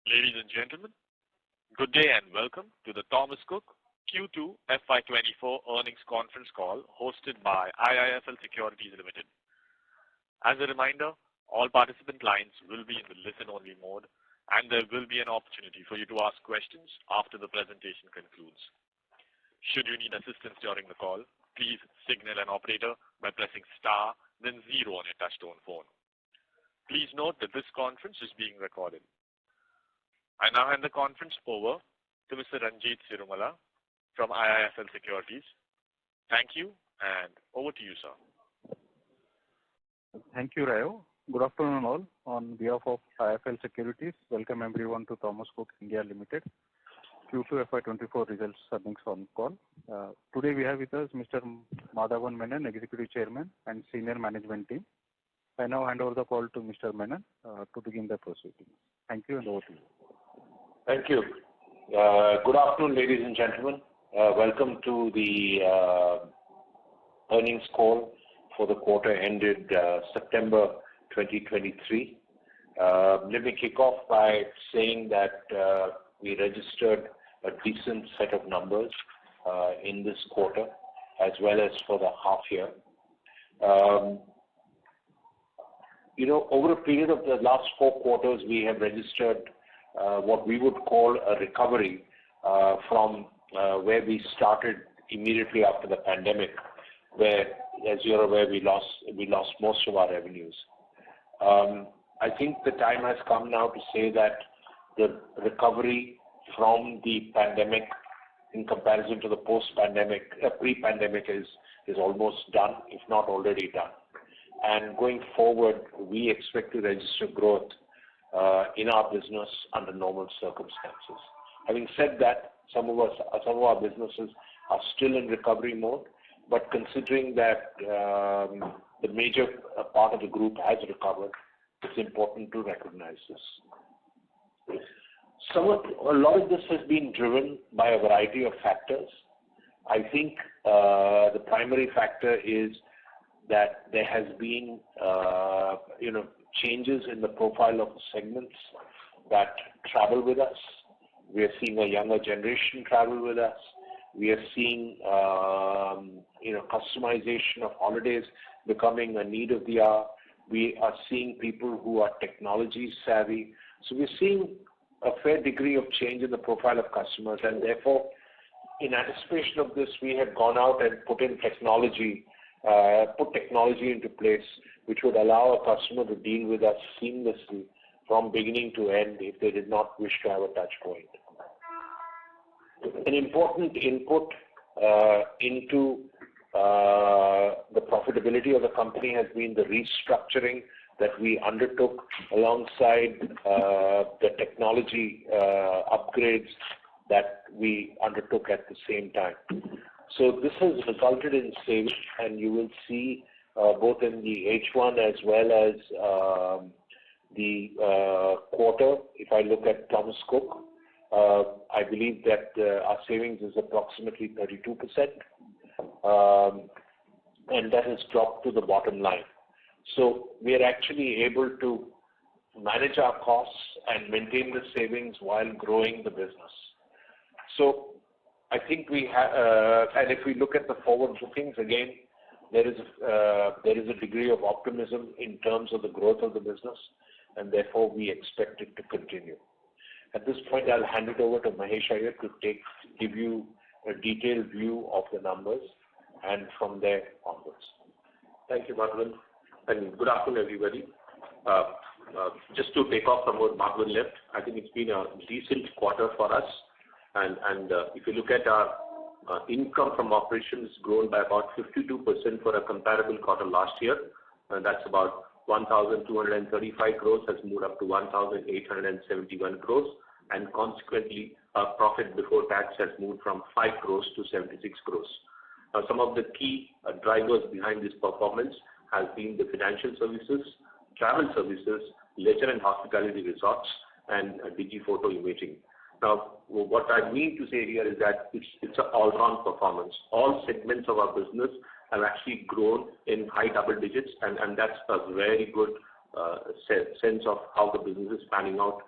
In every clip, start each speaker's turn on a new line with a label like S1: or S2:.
S1: Ladies and gentlemen, good day and welcome to the Thomas Cook Q2 FY24 earnings conference call hosted by IIFL Securities Limited. As a reminder, all participant lines will be in the listen-only mode and there will be an opportunity for you to ask questions after the presentation concludes. Should you need assistance during the call, please signal an operator by pressing star then 0 on your touchtone phone. Please note that this conference is being recorded. I now hand the conference over to Mr. Ranjit Cirumalla from IIFL Securities. Thank you, and over to you, sir.
S2: Thank you, Rayo. Good afternoon, all. On behalf of IIFL Securities, welcome everyone to Thomas Cook India Limited Q2 FY24 results earnings on call. Today we have with us Mr. Madhavan Menon, Executive Chairman, and Senior Management Team. I now hand over the call to Mr. Menon to begin the proceedings. Thank you, and over to you.
S3: Thank you. Good afternoon, ladies and gentlemen. Welcome to the earnings call for the quarter ended September 2023. Let me kick off by saying that we registered a decent set of numbers in this quarter as well as for the half year. Over a period of the last 4 quarters, we have registered what we would call a recovery from where we started immediately after the pandemic, where, as you're aware, we lost most of our revenues. I think the time has come now to say that the recovery from the pandemic in comparison to the pre-pandemic is almost done, if not already done. And going forward, we expect to register growth in our business under normal circumstances. Having said that, some of our businesses are still in recovery mode, but considering that the major part of the group has recovered, it's important to recognize this. A lot of this has been driven by a variety of factors. I think the primary factor is that there has been changes in the profile of the segments that travel with us. We are seeing a younger generation travel with us. We are seeing customization of holidays becoming a need of the hour. We are seeing people who are technology savvy. So we're seeing a fair degree of change in the profile of customers, and therefore, in anticipation of this, we have gone out and put technology into place, which would allow a customer to deal with us seamlessly from beginning to end if they did not wish to have a touch point. An important input into the profitability of the company has been the restructuring that we undertook alongside the technology upgrades that we undertook at the same time. So this has resulted in savings, and you will see both in the H1 as well as the quarter. If I look at Thomas Cook, I believe that our savings is approximately 32%, and that has dropped to the bottom line. So we are actually able to manage our costs and maintain the savings while growing the business. So I think we have, and if we look at the forward bookings, again, there is a degree of optimism in terms of the growth of the business, and therefore we expect it to continue. At this point, I'll hand it over to Mahesh Iyer to give you a detailed view of the numbers, and from there onwards.
S4: Thank you, Madhavan, and good afternoon, everybody. Just to take off from what Madhavan left, I think it's been a decent quarter for us. And if you look at our income from operations, grown by about 52% for a comparable quarter last year, and that's about 1,235 crores has moved up to 1,871 crores, and consequently, our profit before tax has moved from 5 crores to 76 crores. Now, some of the key drivers behind this performance has been the financial services, travel services, leisure and hospitality resorts, and Digi-Photo imaging. Now, what I mean to say here is that it's an all-round performance. All segments of our business have actually grown in high double digits, and that's a very good sense of how the business is panning out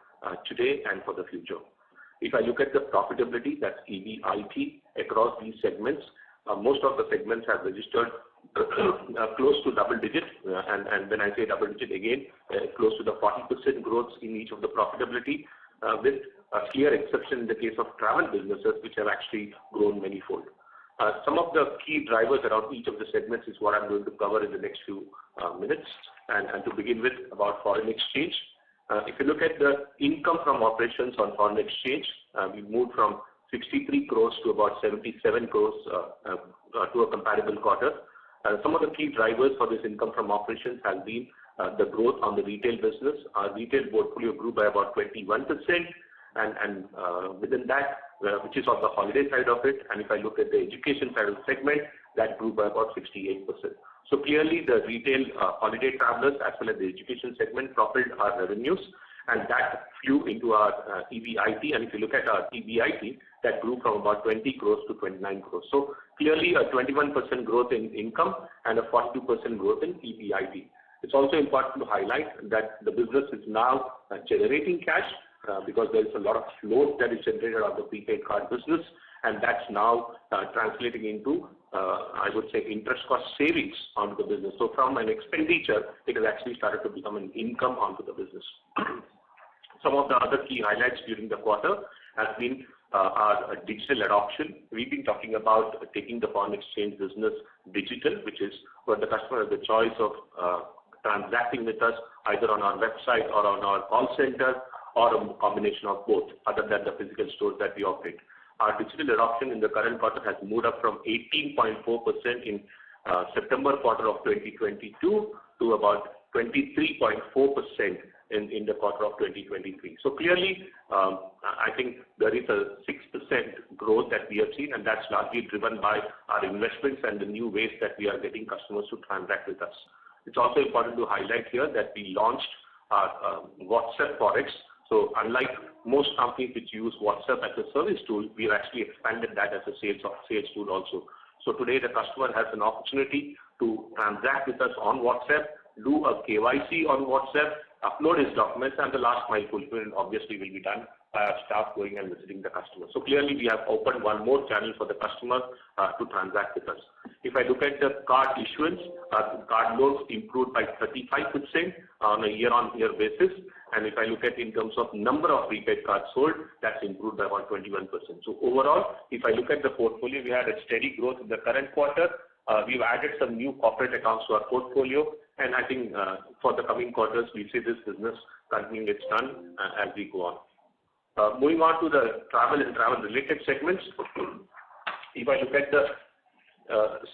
S4: today and for the future. If I look at the profitability, that's EBIT across these segments, most of the segments have registered close to double digit, and when I say double digit again, close to the 40% growth in each of the profitability, with a clear exception in the case of travel businesses, which have actually grown manyfold. Some of the key drivers around each of the segments is what I'm going to cover in the next few minutes. And to begin with, about foreign exchange. If you look at the income from operations on foreign exchange, we moved from 63 crores to about 77 crores to a comparable quarter. Some of the key drivers for this income from operations has been the growth on the retail business. Our retail portfolio grew by about 21%, and within that, which is on the holiday side of it, and if I look at the education side of the segment, that grew by about 68%. So clearly, the retail holiday travelers as well as the education segment propelled our revenues, and that flew into our EBIT. And if you look at our EBIT, that grew from about 20 crores to 29 crores. So clearly, a 21% growth in income and a 42% growth in EBIT. It's also important to highlight that the business is now generating cash because there is a lot of float that is generated on the prepaid card business, and that's now translating into, I would say, interest cost savings onto the business. So from an expenditure, it has actually started to become an income onto the business. Some of the other key highlights during the quarter has been our digital adoption. We've been talking about taking the foreign exchange business digital, which is where the customer has the choice of transacting with us either on our website or on our call center, or a combination of both, other than the physical stores that we operate. Our digital adoption in the current quarter has moved up from 18.4% in September quarter of 2022 to about 23.4% in the quarter of 2023. So clearly, I think there is a 6% growth that we have seen, and that's largely driven by our investments and the new ways that we are getting customers to transact with us. It's also important to highlight here that we launched our WhatsApp Forex. So unlike most companies which use WhatsApp as a service tool, we've actually expanded that as a sales tool also. So today the customer has an opportunity to transact with us on WhatsApp, do a KYC on WhatsApp, upload his documents, and the last mile fulfillment obviously will be done by our staff going and visiting the customer. So clearly we have opened one more channel for the customer to transact with us. If I look at the card issuance, card loans improved by 35% on a year-on-year basis. And if I look at in terms of number of prepaid cards sold, that's improved by about 21%. So overall, if I look at the portfolio, we had a steady growth in the current quarter. We've added some new corporate accounts to our portfolio, and I think for the coming quarters, we see this business continuing its run as we go on. Moving on to the travel and travel-related segments, if I look at the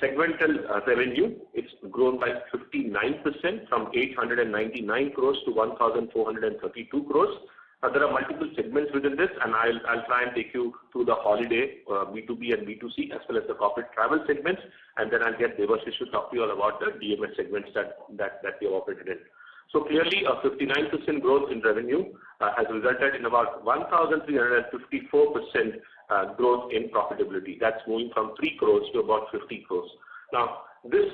S4: segmental revenue, it's grown by 59% from 899 crores to 1,432 crores. There are multiple segments within this, and I'll try and take you through the holiday, B2B and B2C, as well as the corporate travel segments, and then I'll get Devashish to talk to you all about the DMS segments that we have operated in. So clearly, a 59% growth in revenue has resulted in about 1,354% growth in profitability. That's moving from 3 crores to about 50 crores. Now, this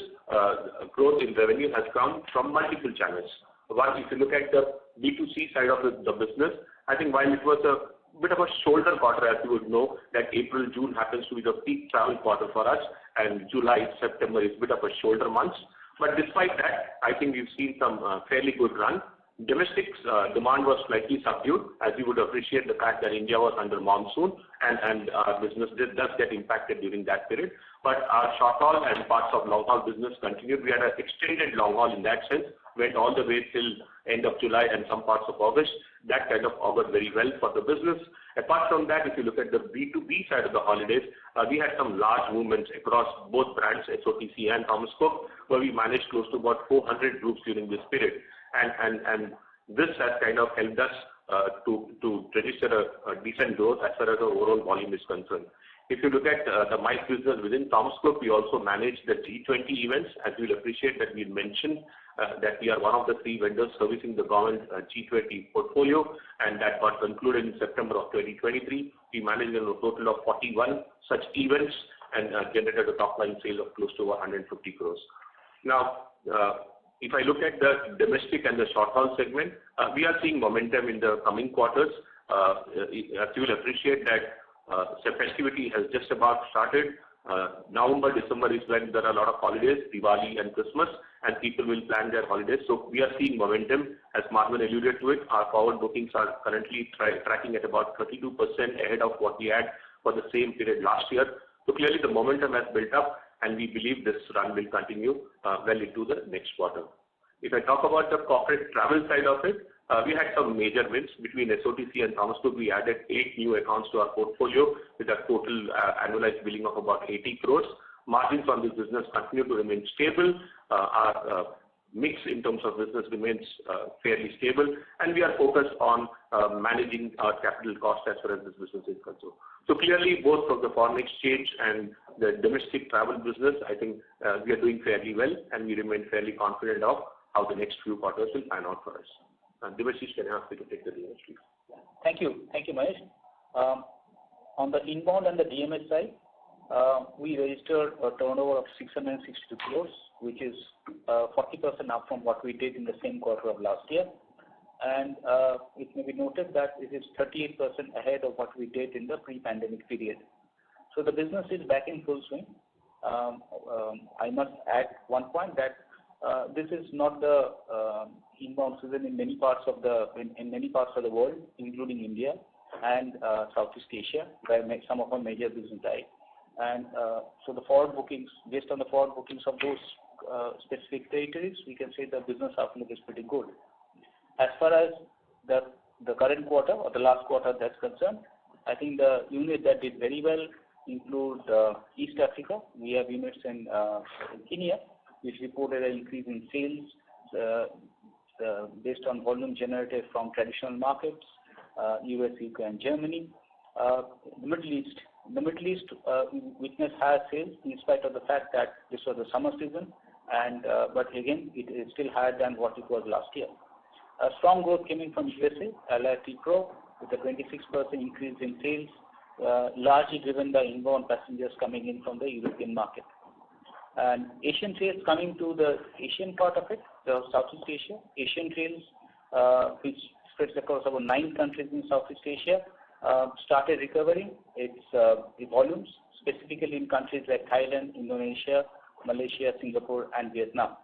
S4: growth in revenue has come from multiple channels. One, if you look at the B2C side of the business, I think while it was a bit of a shoulder quarter, as you would know, that April, June happens to be the peak travel quarter for us, and July, September is a bit of a shoulder months. But despite that, I think we've seen some fairly good run. Domestic demand was slightly subdued, as you would appreciate the fact that India was under monsoon, and our business does get impacted during that period. But our short haul and parts of long haul business continued. We had an extended long haul in that sense, went all the way till end of July and some parts of August. That kind of augured very well for the business. Apart from that, if you look at the B2B side of the holidays, we had some large movements across both brands, SOTC and Thomas Cook, where we managed close to about 400 groups during this period. And this has kind of helped us to register a decent growth as far as the overall volume is concerned. If you look at the MICE business within Thomas Cook, we also manage the G20 events. As you'll appreciate that we mentioned that we are one of the 3 vendors servicing the government G20 portfolio, and that got concluded in September of 2023. We managed a total of 41 such events and generated a top line sale of close to 150 crores. Now, If I look at the domestic and the short-haul segment, we are seeing momentum in the coming quarters. As you will appreciate that festivity has just about started. November, December is when there are a lot of holidays, Diwali and Christmas, and people will plan their holidays. So we are seeing momentum, as Marvin alluded to it. Our forward bookings are currently tracking at about 32% ahead of what we had for the same period last year. So clearly the momentum has built up, and we believe this run will continue well into the next quarter. If I talk about the corporate travel side of it, we had some major wins between SOTC and Thomas Cook. We added 8 new accounts to our portfolio with a total annualized billing of about 80 crores. Margins on this business continue to remain stable. Our mix in terms of business remains fairly stable, and we are focused on managing our capital cost as far as this business is concerned. So clearly, both from the foreign exchange and the domestic travel business, I think we are doing fairly well, and we remain fairly confident of how the next few quarters will pan out for us. Devashish, can I ask you to take the DMS, please?
S5: Thank you, Mahesh. On the inbound and the DMS side, we registered a turnover of 662 crores, which is 40% up from what we did in the same quarter of last year. And it may be noted that it is 38% ahead of what we did in the pre-pandemic period. So the business is back in full swing. I must add one point that this is not the inbound season in many parts of the world, including India and Southeast Asia, where some of our major business lie. And so the forward bookings, based on the forward bookings of those specific territories, we can say the business outlook is pretty good. As far as the current quarter or the last quarter that's concerned, I think the unit that did very well include East Africa. We have units in Kenya, which reported an increase in sales based on volume generated from traditional markets, US, UK, and Germany. The Middle East witnessed higher sales in spite of the fact that this was the summer season, and but again, it is still higher than what it was last year. A strong growth came in from USA, LRT Pro, with a 26% increase in sales, largely driven by inbound passengers coming in from the European market. And Asian sales, coming to the Asian part of it, the Southeast Asia, Asian sales, which spreads across about 9 countries in Southeast Asia, started recovering its volumes, specifically in countries like Thailand, Indonesia, Malaysia, Singapore, and Vietnam.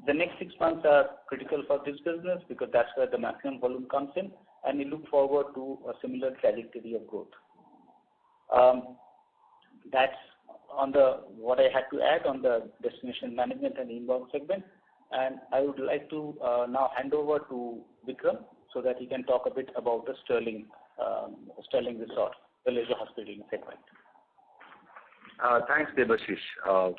S5: The next 6 months are critical for this business because that's where the maximum volume comes in, and we look forward to a similar trajectory of growth. That's on what I had to add on the destination management and inbound segment, and I would like to now hand over to Vikram so that he can talk a bit about the Sterling Resort, the leisure hospitality segment.
S6: Thanks, Devashish.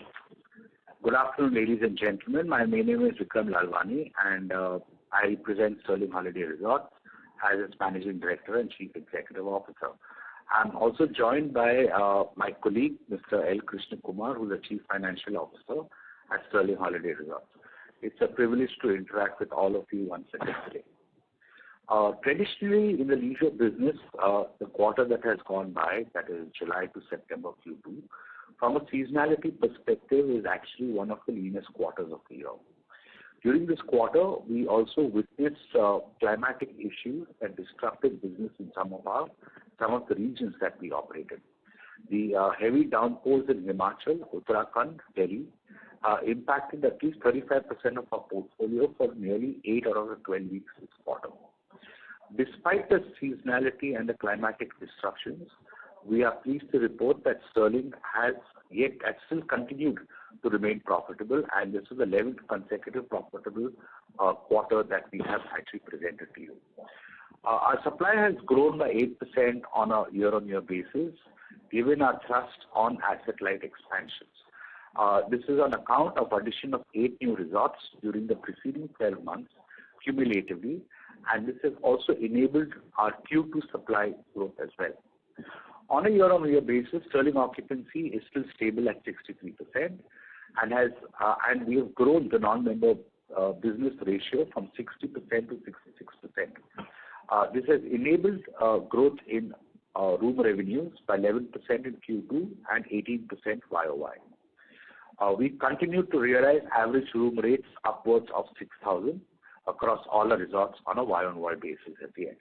S6: Good afternoon, ladies and gentlemen. My name is Vikram Lalwani, and I represent Sterling Holiday Resorts as its Managing Director and Chief Executive Officer. I'm also joined by my colleague, Mr. L. Krishna Kumar, who is the Chief Financial Officer at Sterling Holiday Resorts. It's a privilege to interact with all of you once again today. Traditionally, in the leisure business, the quarter that has gone by, that is July to September Q2, from a seasonality perspective, is actually one of the leanest quarters of the year. During this quarter, we also witnessed climatic issues that disrupted business in some of the regions that we operated. The heavy downpours in Himachal, Uttarakhand, Delhi impacted at least 35% of our portfolio for nearly 8 out of the 12 weeks this quarter. Despite the seasonality and the climatic disruptions, we are pleased to report that Sterling has still continued to remain profitable, and this is the 11th consecutive profitable quarter that we have actually presented to you. Our supply has grown by 8% on a year-on-year basis, given our thrust on asset-light expansions. This is on account of addition of 8 new resorts during the preceding 12 months cumulatively, and this has also enabled our Q2 supply growth as well. On a year-on-year basis, Sterling occupancy is still stable at 63%, and we have grown the non-member business ratio from 60% to 66%. This has enabled growth in room revenues by 11% in Q2 and 18% YOY. We continue to realize average room rates upwards of 6,000 across all the resorts on a Y-on-Y basis at the end.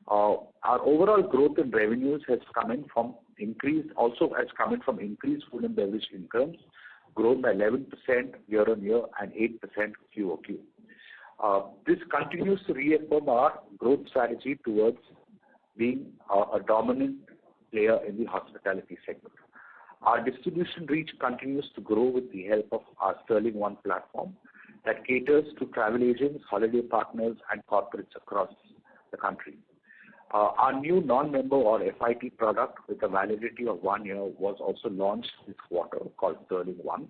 S6: Our overall growth in revenues has come in from increased food and beverage incomes, grown by 11% year-on-year and 8% QOQ. This continues to reaffirm our growth strategy towards being a dominant player in the hospitality segment. Our distribution reach continues to grow with the help of our Sterling One platform that caters to travel agents, holiday partners, and corporates across the country. Our new non-member or FIT product with a validity of 1 year was also launched this quarter, called Sterling One.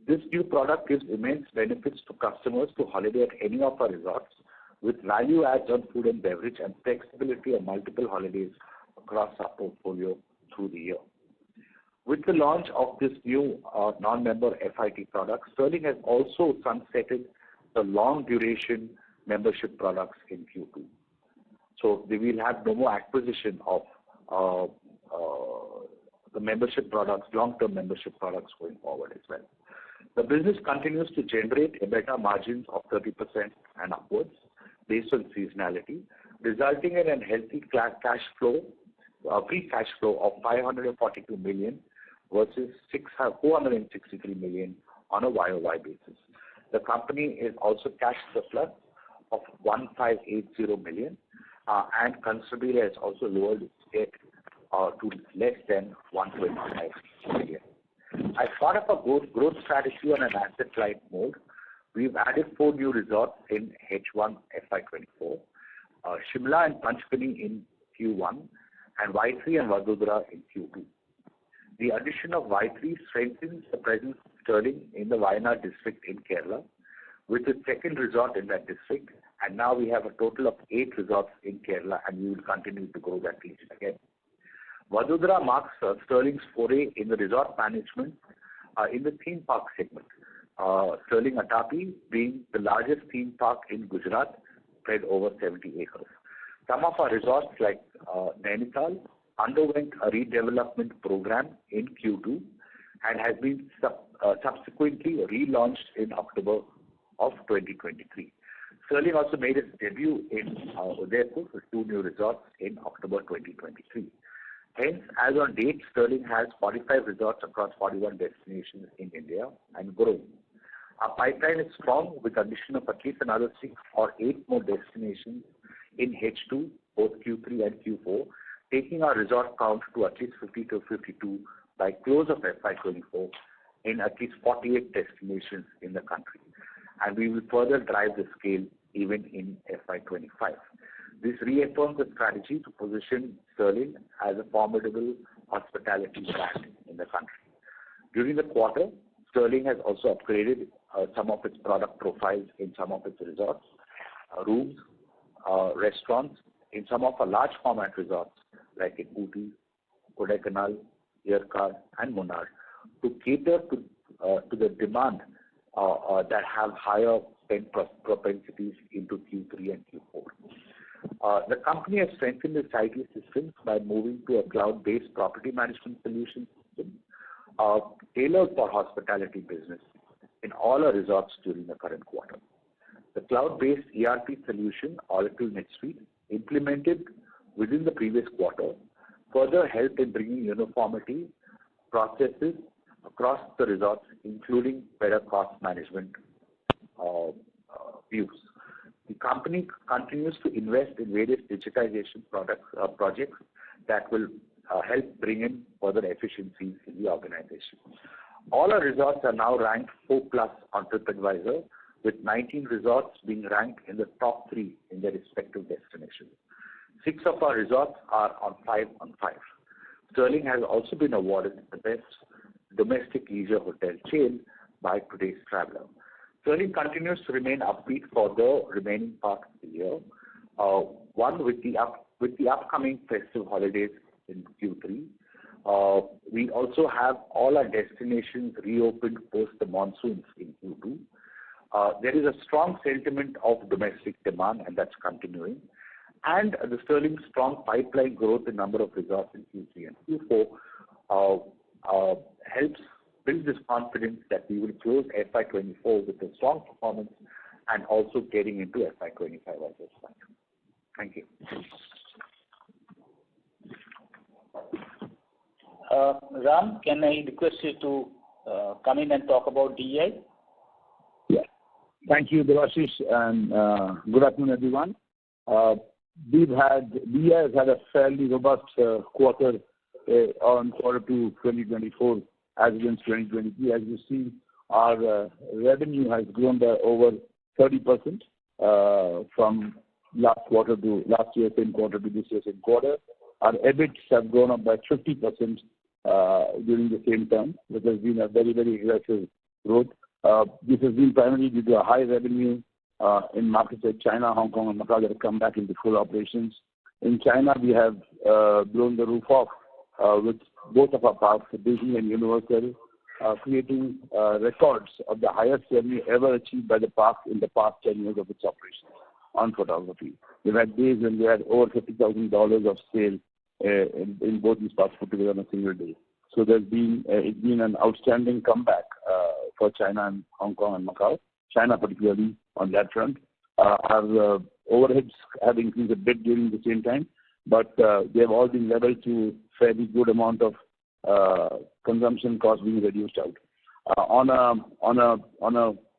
S6: This new product gives immense benefits to customers to holiday at any of our resorts with value adds on food and beverage and flexibility of multiple holidays across our portfolio through the year. With the launch of this new non-member FIT product, Sterling has also sunsetted the long duration membership products in Q2. So we will have no more acquisition of the membership products, long-term membership products going forward as well. The business continues to generate EBITDA margins of 30% and upwards based on seasonality, resulting in a healthy free cash flow of 542 million versus 463 million on a YOY basis. The company is also cash surplus of 1,580 million, and considerably has also lowered its debt to less than 125 million. As part of our growth strategy on an asset-light mode, we've added 4 new resorts in H1 FY24, Shimla and Panchgani in Q1, and Y3 and Vadodara in Q2. The addition of Y3 strengthens the presence of Sterling in the Wayanad district in Kerala, with the second resort in that district, and now we have a total of 8 resorts in Kerala, and we will continue to grow that region again. Vadodara marks Sterling's foray in the resort management in the theme park segment. Sterling Atapi being the largest theme park in Gujarat, spread over 70 acres. Some of our resorts like Nainital underwent a redevelopment program in Q2 and has been subsequently relaunched in October of 2023. Sterling also made its debut in Udaipur with 2 new resorts in October 2023. Hence, as on date, Sterling has 45 resorts across 41 destinations in India and growing. Our pipeline is strong with addition of at least another 6 or 8 more destinations in H2, both Q3 and Q4, taking our resort count to at least 50 to 52 by close of FY24 in at least 48 destinations in the country. And we will further drive the scale even in FY25. This reaffirms the strategy to position Sterling as a formidable hospitality brand in the country. During the quarter, Sterling has also upgraded some of its product profiles in some of its resorts, rooms, restaurants, in some of our large format resorts like in Ooty, Kodaikanal, Yerkad, and Munnar to cater to the demand that have higher spend propensities into Q3 and Q4. The company has strengthened its IT systems by moving to a cloud-based property management solution system tailored for hospitality business in all our resorts during the current quarter. The cloud-based ERP solution, Oracle NetSuite, implemented within the previous quarter, further helped in bringing uniformity processes across the resorts, including better cost management views. The company continues to invest in various digitization projects that will help bring in further efficiencies in the organization. All our resorts are now ranked 4+ on TripAdvisor, with 19 resorts being ranked in the top 3 in their respective destinations. 6 of our resorts are on 5 on 5. Sterling has also been awarded the best domestic leisure hotel chain by Today's Traveller. Sterling continues to remain upbeat for the remaining part of the year. With the upcoming festive holidays in Q3, we also have all our destinations reopened post the monsoons in Q2. There is a strong sentiment of domestic demand, and that's continuing. And the Sterling's strong pipeline growth in number of resorts in Q3 and Q4 helps build this confidence that we will close FY24 with a strong performance and also getting into FY25 at this point. Thank you.
S5: Ram, can I request you to come in and talk about DEI?
S7: Yeah. Thank you, Devashish, and good afternoon, everyone. DEI has had a fairly robust quarter on quarter 2 2024 as against 2023. As you see, our revenue has grown by over 30% from last year same quarter to this year same quarter. Our EBITs have grown up by 50% during the same term, which has been a very, very aggressive growth. This has been primarily due to a high revenue in markets like China, Hong Kong, and Macau that have come back into full operations. In China, we have blown the roof off with both of our parks, Disney and Universal, creating records of the highest revenue ever achieved by the park in the past 10 years of its operation on photography. We've had days when we had over $50,000 of sale in both these parks put together on a single day. So it's been an outstanding comeback for China and Hong Kong and Macau, China particularly on that front. Our overheads have increased a bit during the same time, but they have all been leveled to fairly good amount of consumption costs being reduced out. On a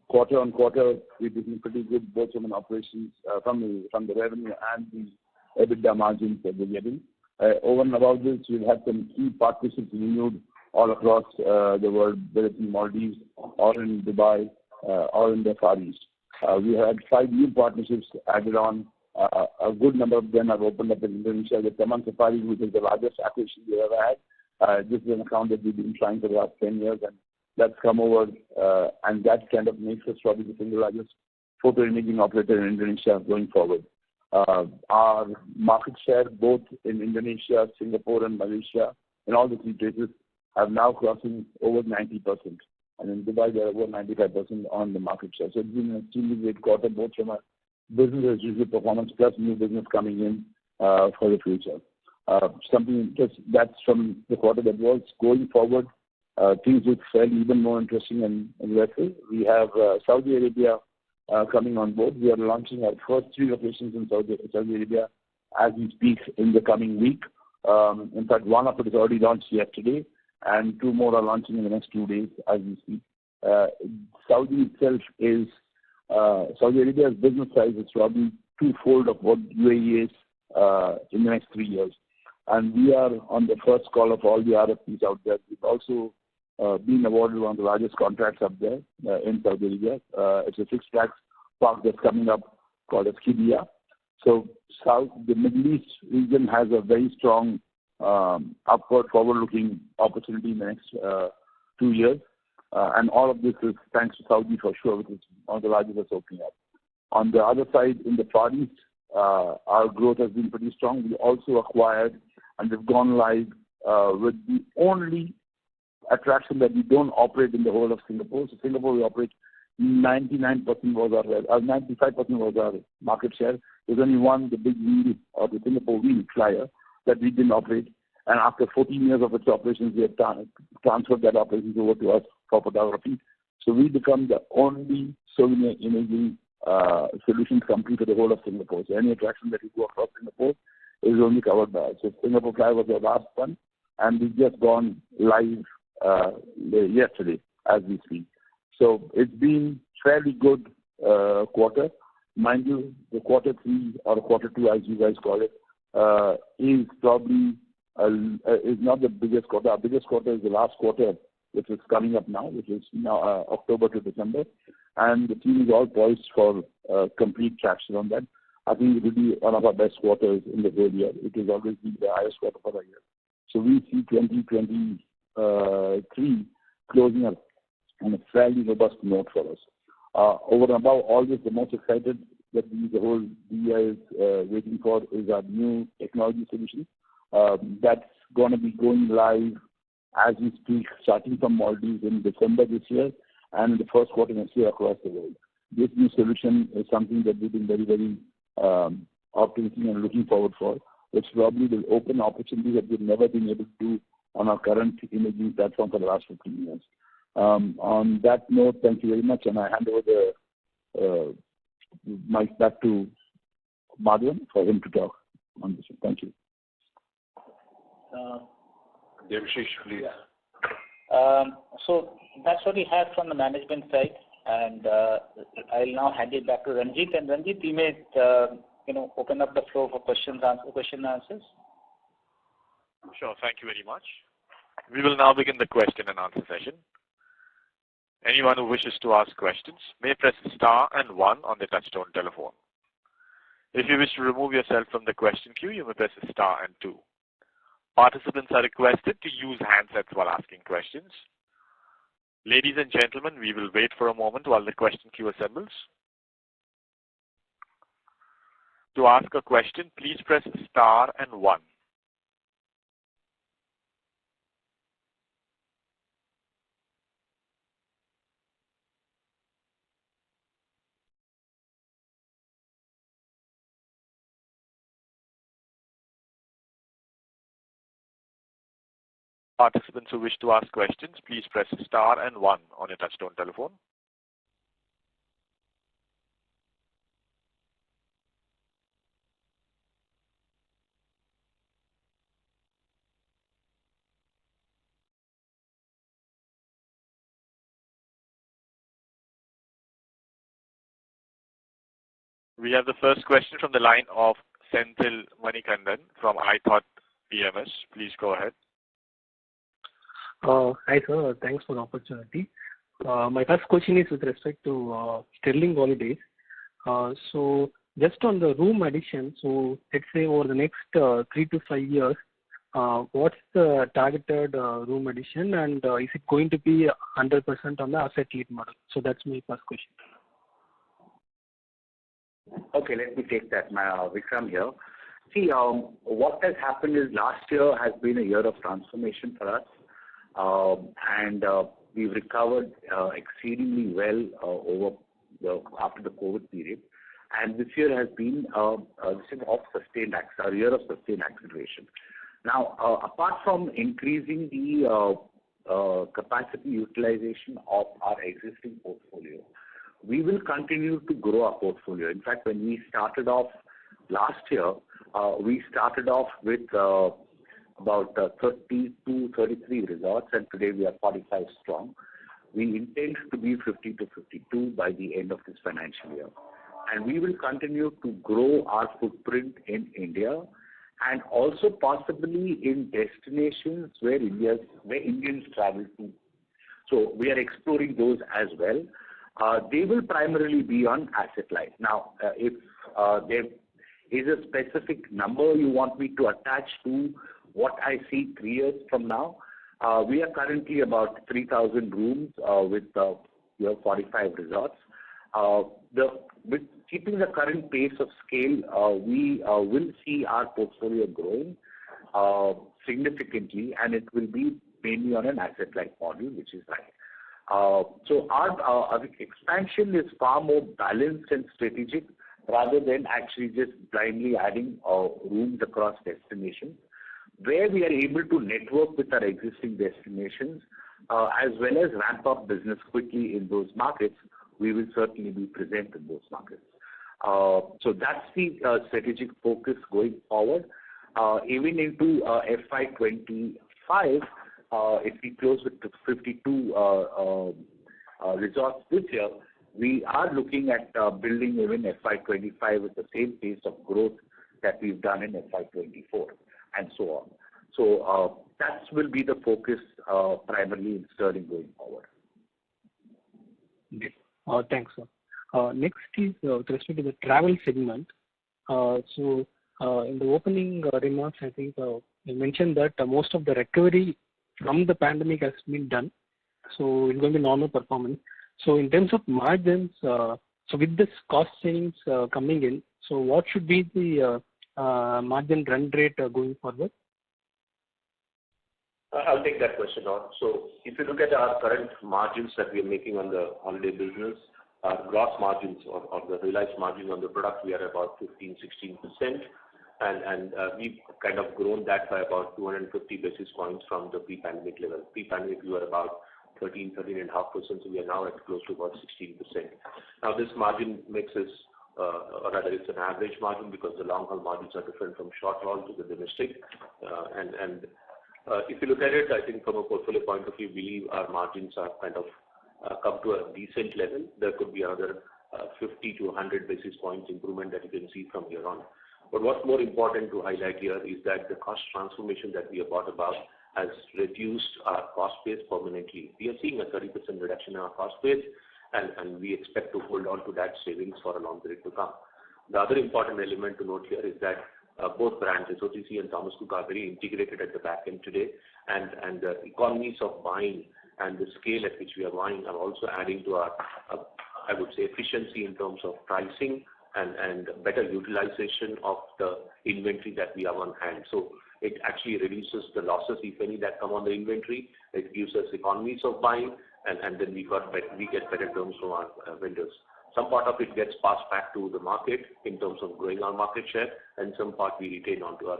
S7: quarter-on-quarter, we've been pretty good both from an operations from the revenue and the EBITDA margins that we're getting. Over and above this, we've had some key partnerships renewed all across the world, whether it's in Maldives or in Dubai or in the Far East. We had 5 new partnerships added on. A good number of them have opened up in Indonesia with Taman Safari, which is the largest acquisition we ever had. This is an account that we've been trying for the last 10 years, and that's come over, and that kind of makes us probably the single largest photo imaging operator in Indonesia going forward. Our market share, both in Indonesia, Singapore, and Malaysia, in all the 3 places, have now crossing over 90%. And in Dubai, they are over 95% on the market share. So it's been an extremely great quarter, both from a business as usual performance plus new business coming in for the future. Something that's from the quarter that was. Going forward, things look fairly even more interesting and aggressive. We have Saudi Arabia coming on board. We are launching our first 3 locations in Saudi Arabia as we speak in the coming week. In fact, one of it is already launched yesterday, and 2 more are launching in the next 2 days as we speak. Saudi Arabia's business size is probably 2-fold of what UAE is in the next 3 years. And we are on the first call of all the RFPs out there. We've also been awarded one of the largest contracts up there in Saudi Arabia. It's a 6 flags park that's coming up called Qiddiya. So the Middle East region has a very strong upward forward-looking opportunity in the next 2 years. And all of this is thanks to Saudi for sure, which is one of the largest that's opening up. On the other side, in the Far East, our growth has been pretty strong. We also acquired and we've gone live with the only attraction that we don't operate in the whole of Singapore. So Singapore, we operate 99% was our 95% was our market share. There's only one, the big wheel or the Singapore wheel flyer that we didn't operate. And after 14 years of its operations, we have transferred that operations over to us for photography. So we become the only souvenir imaging solutions company for the whole of Singapore. So any attraction that you go across Singapore is only covered by us. So Singapore Flyer was the last one, and we've just gone live yesterday as we speak. So it's been fairly good quarter. Mind you, the quarter 3 or quarter 2, as you guys call it, is probably is not the biggest quarter. Our biggest quarter is the last quarter, which is coming up now, which is now October to December. And the team is all poised for complete traction on that. I think it will be one of our best quarters in the whole year. It will always be the highest quarter for the year. So we see 2023 closing up on a fairly robust note for us. Over and above all this, the most excited that the whole DEI is waiting for is our new technology solution. That's going to be going live as we speak, starting from Maldives in December this year and in the first quarter next year across the world. This new solution is something that we've been very, very optimistic and looking forward for, which probably will open opportunities that we've never been able to do on our current imaging platform for the last 15 years. On that note, thank you very much, and I hand over the mic back to Madhavan for him to talk on this. Thank you.
S3: Devashish, please.
S5: So that's what we have from the management side, and I'll now hand it back to Ranjit. And Ranjit, you may open up the floor for question and answers.
S1: Sure. Thank you very much. We will now begin the question and answer session. Anyone who wishes to ask questions may press star and 1 on the touchtone telephone. If you wish to remove yourself from the question queue, you may press star and 2. Participants are requested to use handsets while asking questions. Ladies and gentlemen, we will wait for a moment while the question queue assembles. To ask a question, please press star and 1. Participants who wish to ask questions, please press star and 1 on your touchtone telephone. We have the first question from the line of Senthil Manikandan from iThought PMS. Please go ahead.
S8: Hi, sir. Thanks for the opportunity. My first question is with respect to Sterling Holidays. So just on the room addition, so let's say over the next 3 to 5 years, what's the targeted room addition, and is it going to be 100% on the asset-light model? So that's my first question.
S6: Okay, let me take that. Vikram here. See, what has happened is last year has been a year of transformation for us. And we've recovered exceedingly well after the COVID period, and this year has been a year of sustained acceleration. Now, apart from increasing the capacity utilization of our existing portfolio, we will continue to grow our portfolio. In fact, when we started off last year, we started off with about 30 to 33 resorts, and today we are 45 strong. We intend to be 50 to 52 by the end of this financial year. And we will continue to grow our footprint in India and also possibly in destinations where Indians travel to. So we are exploring those as well. They will primarily be on asset light. Now, if there is a specific number you want me to attach to what I see 3 years from now, we are currently about 3,000 rooms with 45 resorts. With keeping the current pace of scale, we will see our portfolio growing significantly, and it will be mainly on an asset-light model, which is right. So our expansion is far more balanced and strategic rather than actually just blindly adding rooms across destinations. Where we are able to network with our existing destinations as well as ramp up business quickly in those markets, we will certainly be present in those markets. So that's the strategic focus going forward. Even into FY25, if we close with 52 resorts this year, we are looking at building even FY25 with the same pace of growth that we've done in FY24. And so on. So that will be the focus primarily in Sterling going forward.
S8: Thanks, sir. Next is with respect to the travel segment. So in the opening remarks, I think you mentioned that most of the recovery from the pandemic has been done. So it's going to be normal performance. So in terms of margins, so with this cost savings coming in, so what should be the margin run rate going forward?
S4: I'll take that question on. So if you look at our current margins that we are making on the holiday business, our gross margins or the realized margin on the product, we are about 15-16%. And we've kind of grown that by about 250 basis points from the pre-pandemic level. Pre-pandemic, we were about 13.5%. So we are now at close to about 16%. Now this margin mix is, or rather it's an average margin because the long haul margins are different from short haul to the domestic. If you look at it, I think from a portfolio point of view, we believe our margins are kind of come to a decent level. There could be another 50 to 100 basis points improvement that you can see from here on. But what's more important to highlight here is that the cost transformation that we have brought about has reduced our cost base permanently. We are seeing a 30% reduction in our cost base, and we expect to hold on to that savings for a long period to come. The other important element to note here is that both brands, SOTC and Thomas Cook, are very integrated at the back end today, and the economies of buying and the scale at which we are buying are also adding to our, I would say, efficiency in terms of pricing and better utilization of the inventory that we have on hand. So it actually reduces the losses, if any, that come on the inventory. It gives us economies of buying, and then we get better terms from our vendors. Some part of it gets passed back to the market in terms of growing our market share, and some part we retain onto our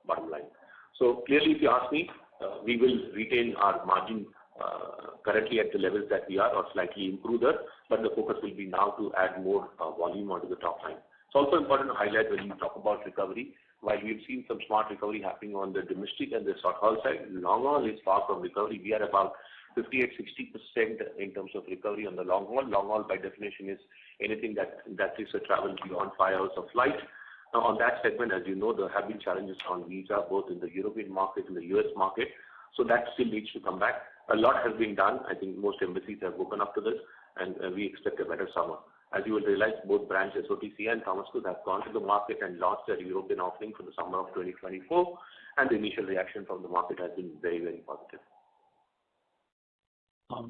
S4: bottom line. So clearly, if you ask me, we will retain our margin currently at the levels that we are, or slightly improve that, but the focus will be now to add more volume onto the top line. It's also important to highlight when we talk about recovery, while we've seen some smart recovery happening on the domestic and the short haul side, long haul is far from recovery. We are about 58-60% in terms of recovery on the long haul. Long haul by definition is anything that is a travel beyond 5 hours of flight. Now on that segment, as you know, there have been challenges on visa, both in the European market and the US market. So that still needs to come back. A lot has been done. I think most embassies have woken up to this, and we expect a better summer. As you will realize, both brands, SOTC and Thomas Cook, have gone to the market and launched their European offering for the summer of 2024, and the initial reaction from the market has been very, very positive.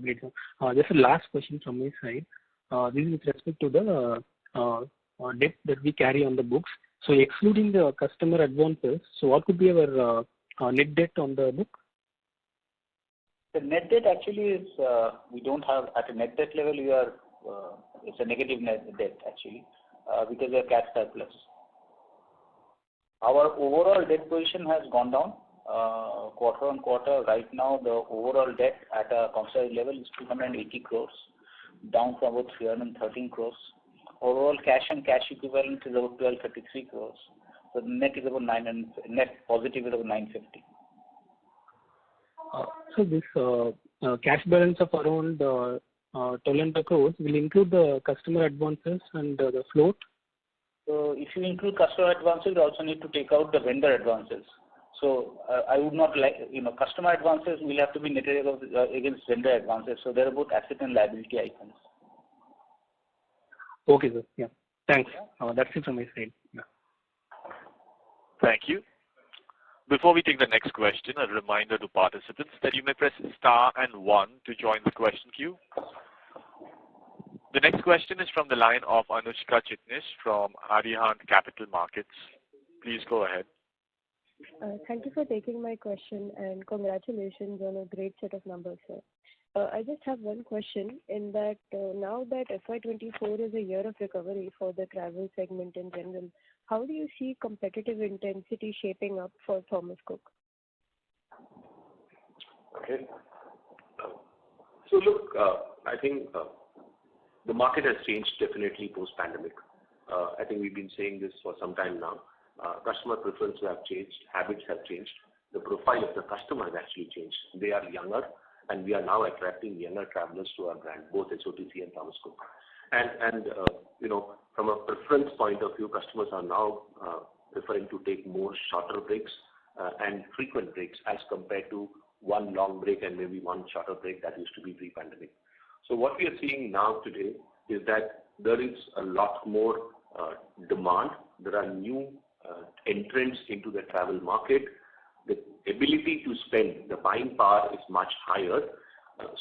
S8: Great. Just a last question from my side. This is with respect to the debt that we carry on the books. So excluding the customer advances, so what could be our net debt on the book?
S5: The net debt actually is, we don't have, at a net debt level, we are, it's a negative net debt actually, because we are cash surplus. Our overall debt position has gone down quarter on quarter. Right now, the overall debt at a consolidated level is 280 crores, down from about 313 crores. Overall cash and cash equivalent is about 1233 crores. So the net is about net positive is about 950.
S8: So this cash balance of around 1,200 crores will include the customer advances and the float?
S5: So if you include customer advances, you also need to take out the vendor advances. So I would not like, customer advances will have to be netted against vendor advances. So they're both asset and liability items.
S8: Okay, sir. Yeah. Thanks. That's it from my side. Yeah.
S1: Thank you. Before we take the next question, a reminder to participants that you may press star and 1 to join the question queue. The next question is from the line of Anushka Chitnis from Arihant Capital Markets. Please go ahead.
S9: Thank you for taking my question, and congratulations on a great set of numbers, sir. I just have one question in that now that FY24 is a year of recovery for the travel segment in general, how do you see competitive intensity shaping up for Thomas Cook?
S4: Okay. So look, I think the market has changed definitely post-pandemic. I think we've been saying this for some time now. Customer preferences have changed, habits have changed. The profile of the customer has actually changed. They are younger, and we are now attracting younger travelers to our brand, both SOTC and Thomas Cook. And from a preference point of view, customers are now preferring to take more shorter breaks and frequent breaks as compared to one long break and maybe one shorter break that used to be pre-pandemic. So what we are seeing now today is that there is a lot more demand. There are new entrants into the travel market. The ability to spend, the buying power is much higher.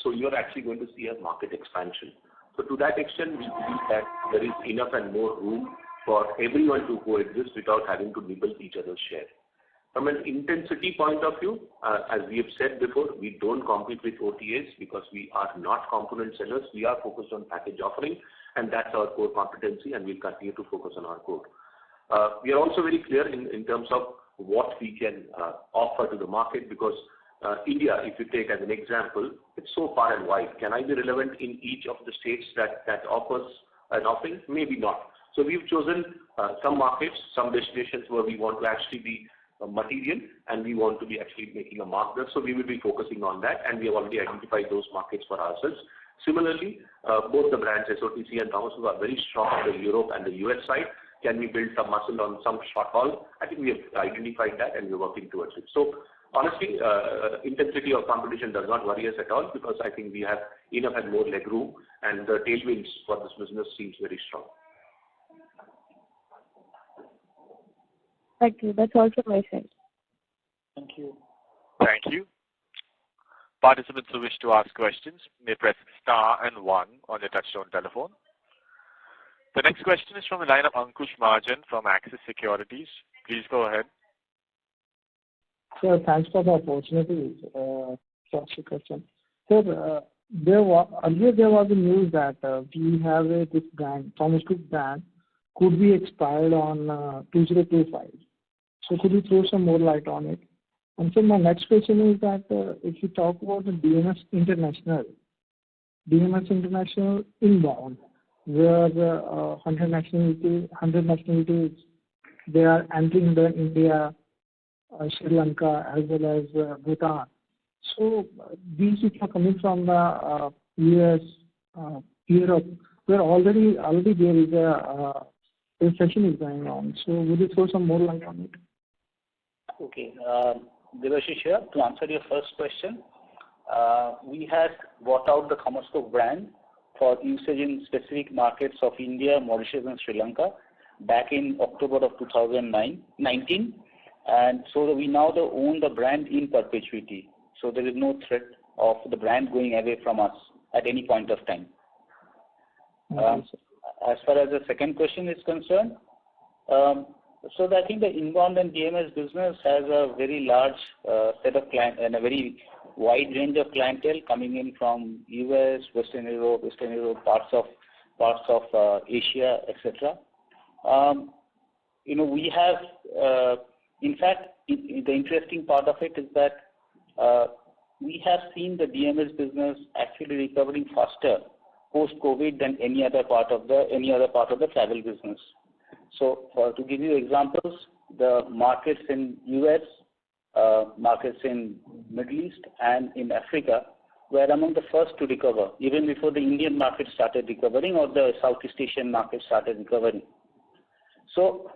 S4: So you're actually going to see a market expansion. So to that extent, we believe that there is enough and more room for everyone to coexist without having to nibble each other's share. From an intensity point of view, as we have said before, we don't compete with OTAs because we are not component sellers. We are focused on package offering, and that's our core competency, and we'll continue to focus on our core. We are also very clear in terms of what we can offer to the market, because India, if you take as an example, it's so far and wide. Can I be relevant in each of the states that offers an offering? Maybe not. So we've chosen some markets, some destinations where we want to actually be material and we want to be actually making a mark there. So we will be focusing on that, and we have already identified those markets for ourselves. Similarly, both the brands SOTC and Thomas Cook are very strong on the Europe and the US side. Can we build some muscle on some short haul? I think we have identified that and we're working towards it. So honestly, intensity of competition does not worry us at all, because I think we have enough and more leg room, and the tailwinds for this business seems very strong.
S9: Thank you. That's all from my side.
S5: Thank you.
S1: Thank you. Participants who wish to ask questions may press star and 1 on your touchtone telephone. The next question is from the line of Ankush Mahajan from Axis Securities. Please go ahead.
S10: Sir, thanks for the opportunity. First question. Sir, earlier there was a news that we have this brand, Thomas Cook brand, could be expired on 2025. So could you throw some more light on it? And so my next question is that if you talk about the DMS International inbound, where 100 nationalities, they are entering the India, Sri Lanka, as well as Bhutan. So these which are coming from the US, Europe, where already there is a recession is going on. So would you throw some more light on it?
S5: Okay. Devashish here. To answer your first question, we had bought out the Thomas Cook brand for usage in specific markets of India, Mauritius and Sri Lanka back in October of 2019. And so we now own the brand in perpetuity. So there is no threat of the brand going away from us at any point of time. As far as the second question is concerned, so I think the inbound and DMS business has a very large set of clients and a very wide range of clientele coming in from US, Western Europe, parts of Asia, etc. We have, in fact, the interesting part of it is that we have seen the DMS business actually recovering faster post-COVID than any other part of the travel business. So, to give you examples, the markets in US, markets in Middle East, and in Africa were among the first to recover, even before the Indian market started recovering or the Southeast Asian market started recovering. So,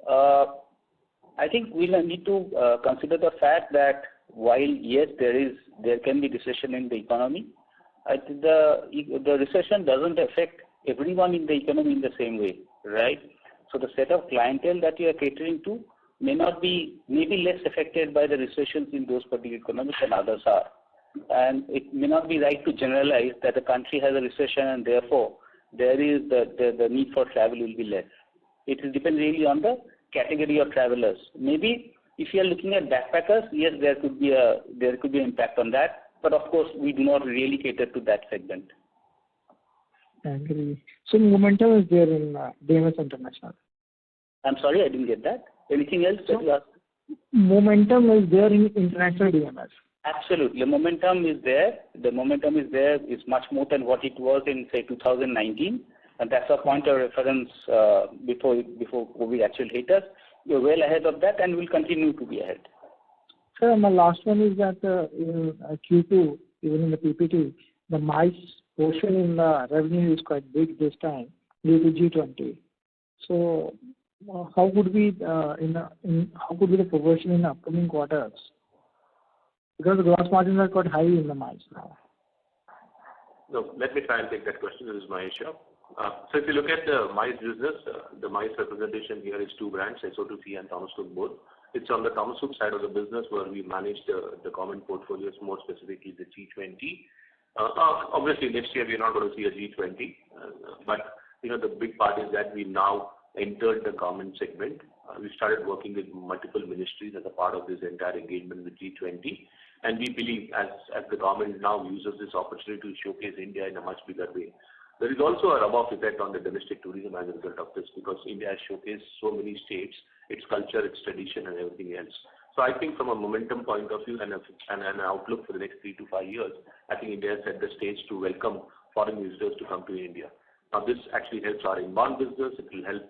S5: I think we'll need to consider the fact that while yes, there can be recession in the economy, I think the recession doesn't affect everyone in the economy in the same way, right? So the set of clientele that you are catering to may be less affected by the recessions in those particular economies than others are. And it may not be right to generalize that the country has a recession and therefore there is the need for travel will be less. It will depend really on the category of travelers. Maybe if you are looking at backpackers, yes, there could be an impact on that. But of course, we do not really cater to that segment.
S10: I agree. So momentum is there in DMS International.
S5: I'm sorry, I didn't get that. Anything else that you asked?
S10: Momentum is there in international DMS.
S5: Absolutely. The momentum is there. The momentum is there. It's much more than what it was in, say, 2019. And that's a point of reference before COVID actually hit us. We're well ahead of that and will continue to be ahead.
S10: Sir, my last one is that in Q2, even in the PPT, the MICE portion in the revenue is quite big this time due to G20. So, how could be the proportion in the upcoming quarters? Because the gross margins are quite high in the MICE now.
S4: No, let me try and take that question. This is Mahesh. So if you look at the MICE business, the MICE representation here is two brands, SOTC and Thomas Cook both. It's on the Thomas Cook side of the business where we manage the common portfolios, more specifically the G20. Obviously, next year we're not going to see a G20, but the big part is that we now entered the government segment. We started working with multiple ministries as a part of this entire engagement with G20, and we believe as the government now uses this opportunity to showcase India in a much bigger way. There is also a rub-off effect on the domestic tourism as a result of this, because India has showcased so many states, its culture, its tradition and everything else. So I think from a momentum point of view and an outlook for the next 3 to 5 years, I think India has set the stage to welcome foreign visitors to come to India. Now this actually helps our inbound business, it will help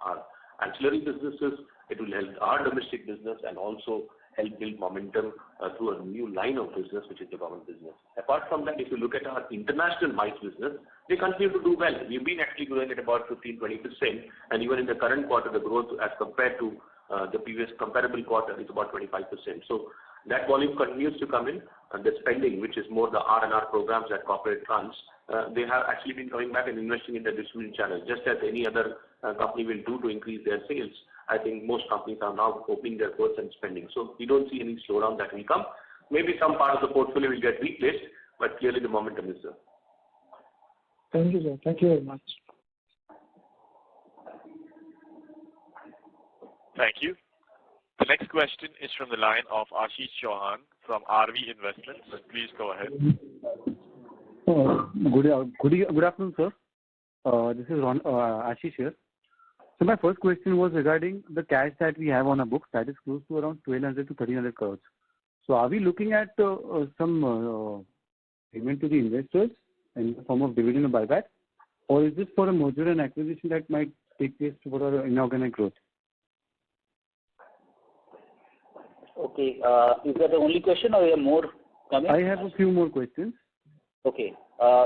S4: our ancillary businesses, it will help our domestic business and also help build momentum through a new line of business, which is the government business. Apart from that, if you look at our international MICE business, they continue to do well. We've been actually growing at about 15-20%, and even in the current quarter, the growth as compared to the previous comparable quarter is about 25%. So that volume continues to come in, and the spending, which is more the R&R programs that corporate runs, they have actually been coming back and investing in the distribution channel, just as any other company will do to increase their sales. I think most companies are now opening their purse and spending. So we don't see any slowdown that will come. Maybe some part of the portfolio will get replaced, but clearly the momentum is there.
S10: Thank you, sir. Thank you very much.
S1: Thank you. The next question is from the line of Ashish Chauhan from RV Investments. Please go ahead.
S11: Good afternoon, sir. This is Ashish here. So my first question was regarding the cash that we have on our books, that is close to around 1,200 to 1,300 crores. So are we looking at some payment to the investors in the form of dividend or buyback, or is this for a merger and acquisition that might take place for our inorganic growth?
S5: Okay. Is that the only question, or you have more coming?
S11: I have a few more questions.
S5: Okay.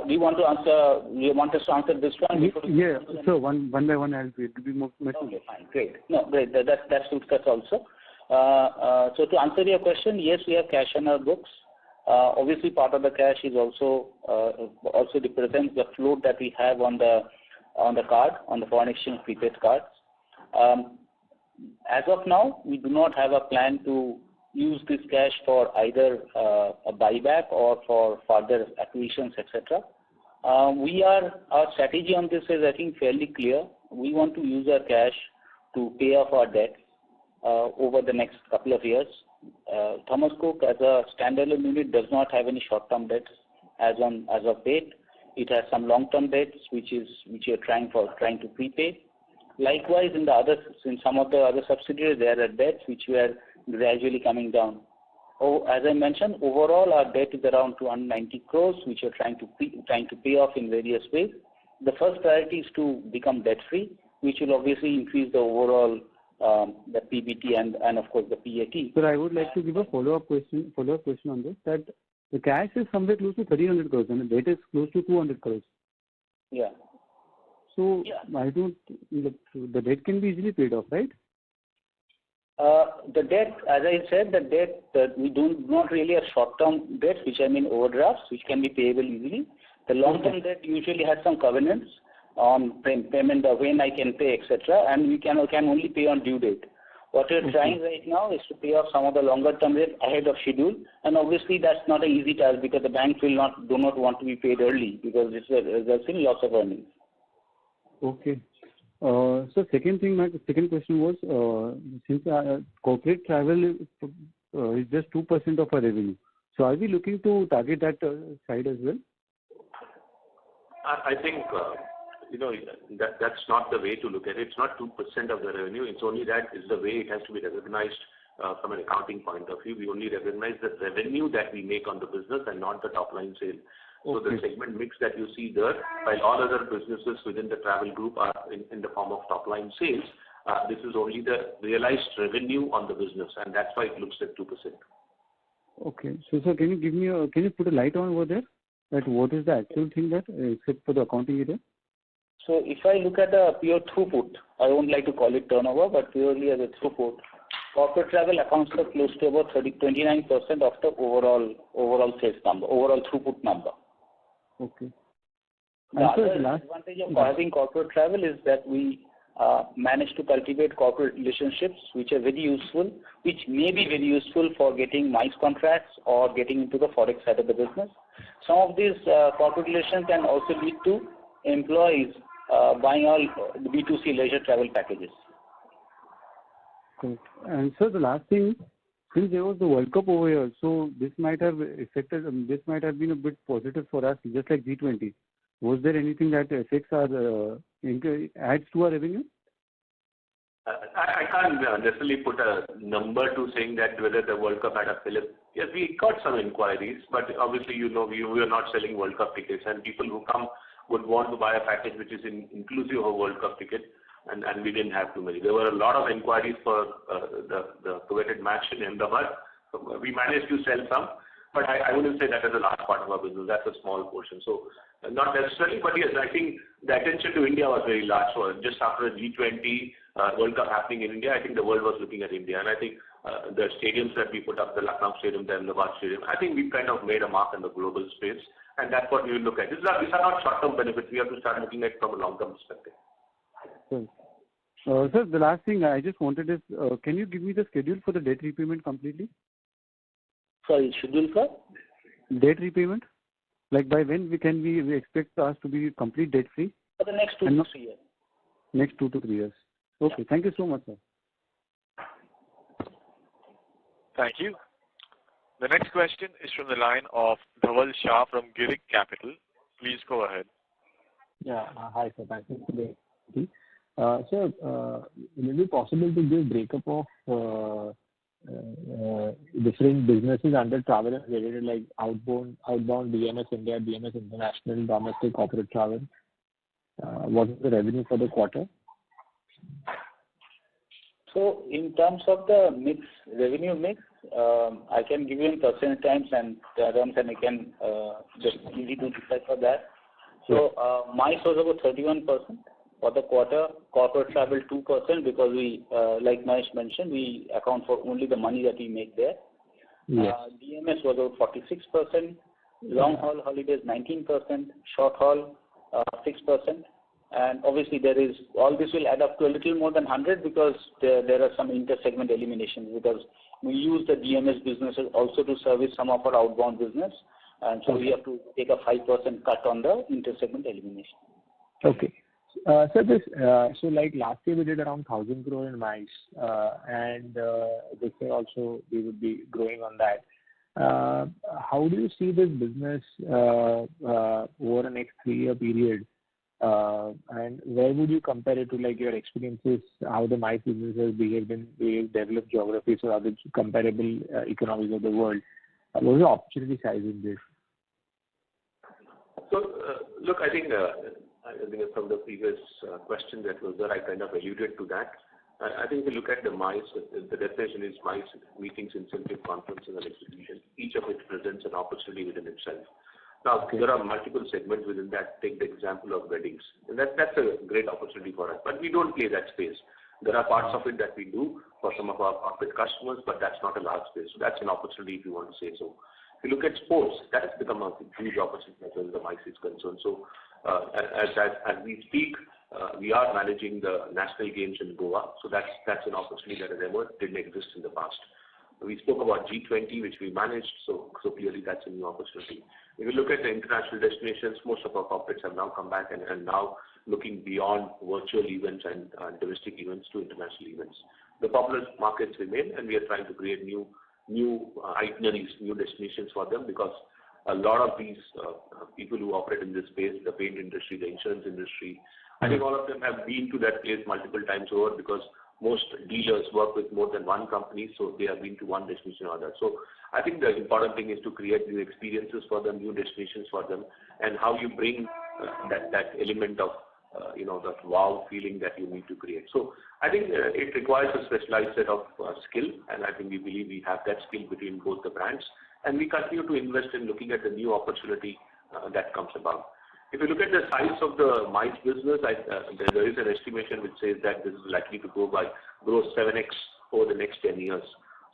S5: Do you want to answer? You want us to answer this one?
S11: Yeah. So one by one, I'll be more.
S5: Okay, fine, great. No, great. That suits us also. So to answer your question, yes, we have cash on our books. Obviously, part of the cash is also represents the float that we have on the card, on the foreign exchange prepaid cards. As of now, we do not have a plan to use this cash for either a buyback or for further acquisitions, etc. Our strategy on this is, I think, fairly clear. We want to use our cash to pay off our debt over the next couple of years. Thomas Cook, as a standalone unit, does not have any short-term debts as of date. It has some long-term debts which we are trying to prepay. Likewise, in some of the other subsidiaries, there are debts which were gradually coming down. As I mentioned, overall our debt is around 290 crores, which we are trying to pay off in various ways. The first priority is to become debt-free, which will obviously increase the overall the PBT and of course the PAT.
S11: Sir, I would like to give a follow-up question on this. That the cash is somewhere close to 300 crores and the debt is close to 200 crores.
S5: Yeah.
S11: So the debt can be easily paid off, right?
S5: The debt, as I said, we do not really have short-term debts, which I mean overdrafts, which can be payable easily. The long-term debt usually has some covenants on payment of when I can pay, etc., and we can only pay on due date. What we're trying right now is to pay off some of the longer-term debt ahead of schedule, and obviously that's not an easy task because the banks do not want to be paid early because it's a loss of earnings.
S11: Okay. So my second question was, since corporate travel is just 2% of our revenue, so are we looking to target that side as well?
S4: I think that's not the way to look at it. It's not 2% of the revenue. It's only that is the way it has to be recognized from an accounting point of view. We only recognize the revenue that we make on the business and not the top line sale. So the segment mix that you see there, while all other businesses within the travel group are in the form of top line sales, this is only the realized revenue on the business, and that's why it looks at 2%.
S11: Okay. So sir, can you put a light on over there? That what is the actual thing that except for the accounting area?
S5: So if I look at the pure throughput, I won't like to call it turnover, but purely as a throughput, corporate travel accounts for close to about 29% of the overall sales number, overall throughput number.
S11: Okay.
S5: The other advantage of having corporate travel is that we manage to cultivate corporate relationships which are very useful, which may be very useful for getting MICE contracts or getting into the forex side of the business. Some of these corporate relations can also lead to employees buying all B2C leisure travel packages.
S11: Okay. And sir, the last thing, since there was the World Cup over here, so this might have been a bit positive for us, just like G20. Was there anything that affects our adds to our revenue?
S4: I can't necessarily put a number to saying that whether the World Cup had a fillip. Yes, we got some inquiries, but obviously, we are not selling World Cup tickets, and people who come would want to buy a package which is inclusive of a World Cup ticket, and we didn't have too many. There were a lot of inquiries for the coveted match in Ahmedabad. So we managed to sell some, but I wouldn't say that is a large part of our business. That's a small portion. So not necessarily, but yes, I think the attention to India was very large. So just after the G20 World Cup happening in India, I think the world was looking at India, and I think the stadiums that we put up, the Lucknow Stadium, the Ahmedabad Stadium, I think we kind of made a mark in the global space, and that's what we will look at. These are not short-term benefits. We have to start looking at from a long-term perspective.
S11: Sir, the last thing I just wanted is, can you give me the schedule for the debt repayment completely?
S5: Sorry, schedule for?
S11: Debt repayment? Like by when we expect us to be complete debt free?
S5: For the next 2 to 3 years.
S11: Next 2 to 3 years. Okay, yeah. Thank you so much, sir.
S1: Thank you. The next question is from the line of Dhaval Shah from Girik Capital. Please go ahead.
S12: Yeah, hi sir. Thank you for the sir, will it be possible to give breakup of different businesses under travel and related, like outbound DMS India, DMS International, domestic corporate travel? What is the revenue for the quarter?
S5: So in terms of the revenue mix, I can give you in percent terms and I can just easy to decipher that. So MICE was about 31% for the quarter, corporate travel 2% because we, like Mahesh mentioned, we account for only the money that we make there.
S12: Yes.
S5: DMS was about 46%, long haul holidays 19%, short haul 6%. And obviously, all this will add up to a little more than 100 because there are some inter-segment eliminations because we use the DMS businesses also to service some of our outbound business, and so we have to take a 5% cut on the inter-segment elimination.
S12: Okay. So so like last year we did around 1,000 crore in MICE, and this year also we would be growing on that. How do you see this business over the next 3-year period? And where would you compare it to, like your experiences, how the MICE business has behaved in various developed geographies or other comparable economies of the world? What is the opportunity size in this?
S4: So, look, I think from the previous question that was there, I kind of alluded to that. I think if you look at the MICE, the definition is MICE, meetings, incentive, conferences, and exhibitions, each of which presents an opportunity within itself. Now, there are multiple segments within that. Take the example of weddings. And that's a great opportunity for us. But we don't play that space. There are parts of it that we do for some of our corporate customers, but that's not a large space. So that's an opportunity if you want to say so. If you look at sports, that has become a huge opportunity as far as the MICE is concerned. So as we speak, we are managing the national games in Goa. So that's an opportunity that has ever didn't exist in the past. We spoke about G20, which we managed, so clearly that's a new opportunity. If you look at the international destinations, most of our corporates have now come back and now looking beyond virtual events and domestic events to international events. The popular markets remain, and we are trying to create new itineraries, new destinations for them because a lot of these people who operate in this space, the paint industry, the insurance industry, I think all of them have been to that place multiple times over because most dealers work with more than one company, so they have been to one destination or other. So I think the important thing is to create new experiences for them, new destinations for them, and how you bring that element of that wow feeling that you need to create. So I think it requires a specialized set of skill, and I think we believe we have that skill between both the brands, and we continue to invest in looking at the new opportunity that comes about. If you look at the size of the MICE business, there is an estimation which says that this is likely to grow 7x over the next 10 years.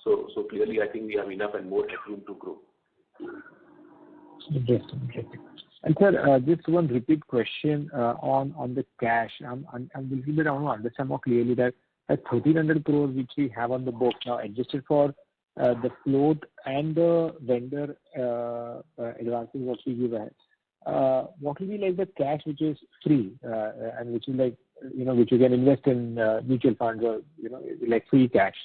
S4: So clearly, I think we have enough and more headroom to grow.
S12: Interesting. And sir, just one repeat question on the cash. I'm a little bit, I want to understand more clearly that 1,300 crore which we have on the book now adjusted for the float and the vendor advances what we give ahead. What will be like the cash which is free and which is like which you can invest in mutual funds or like free cash.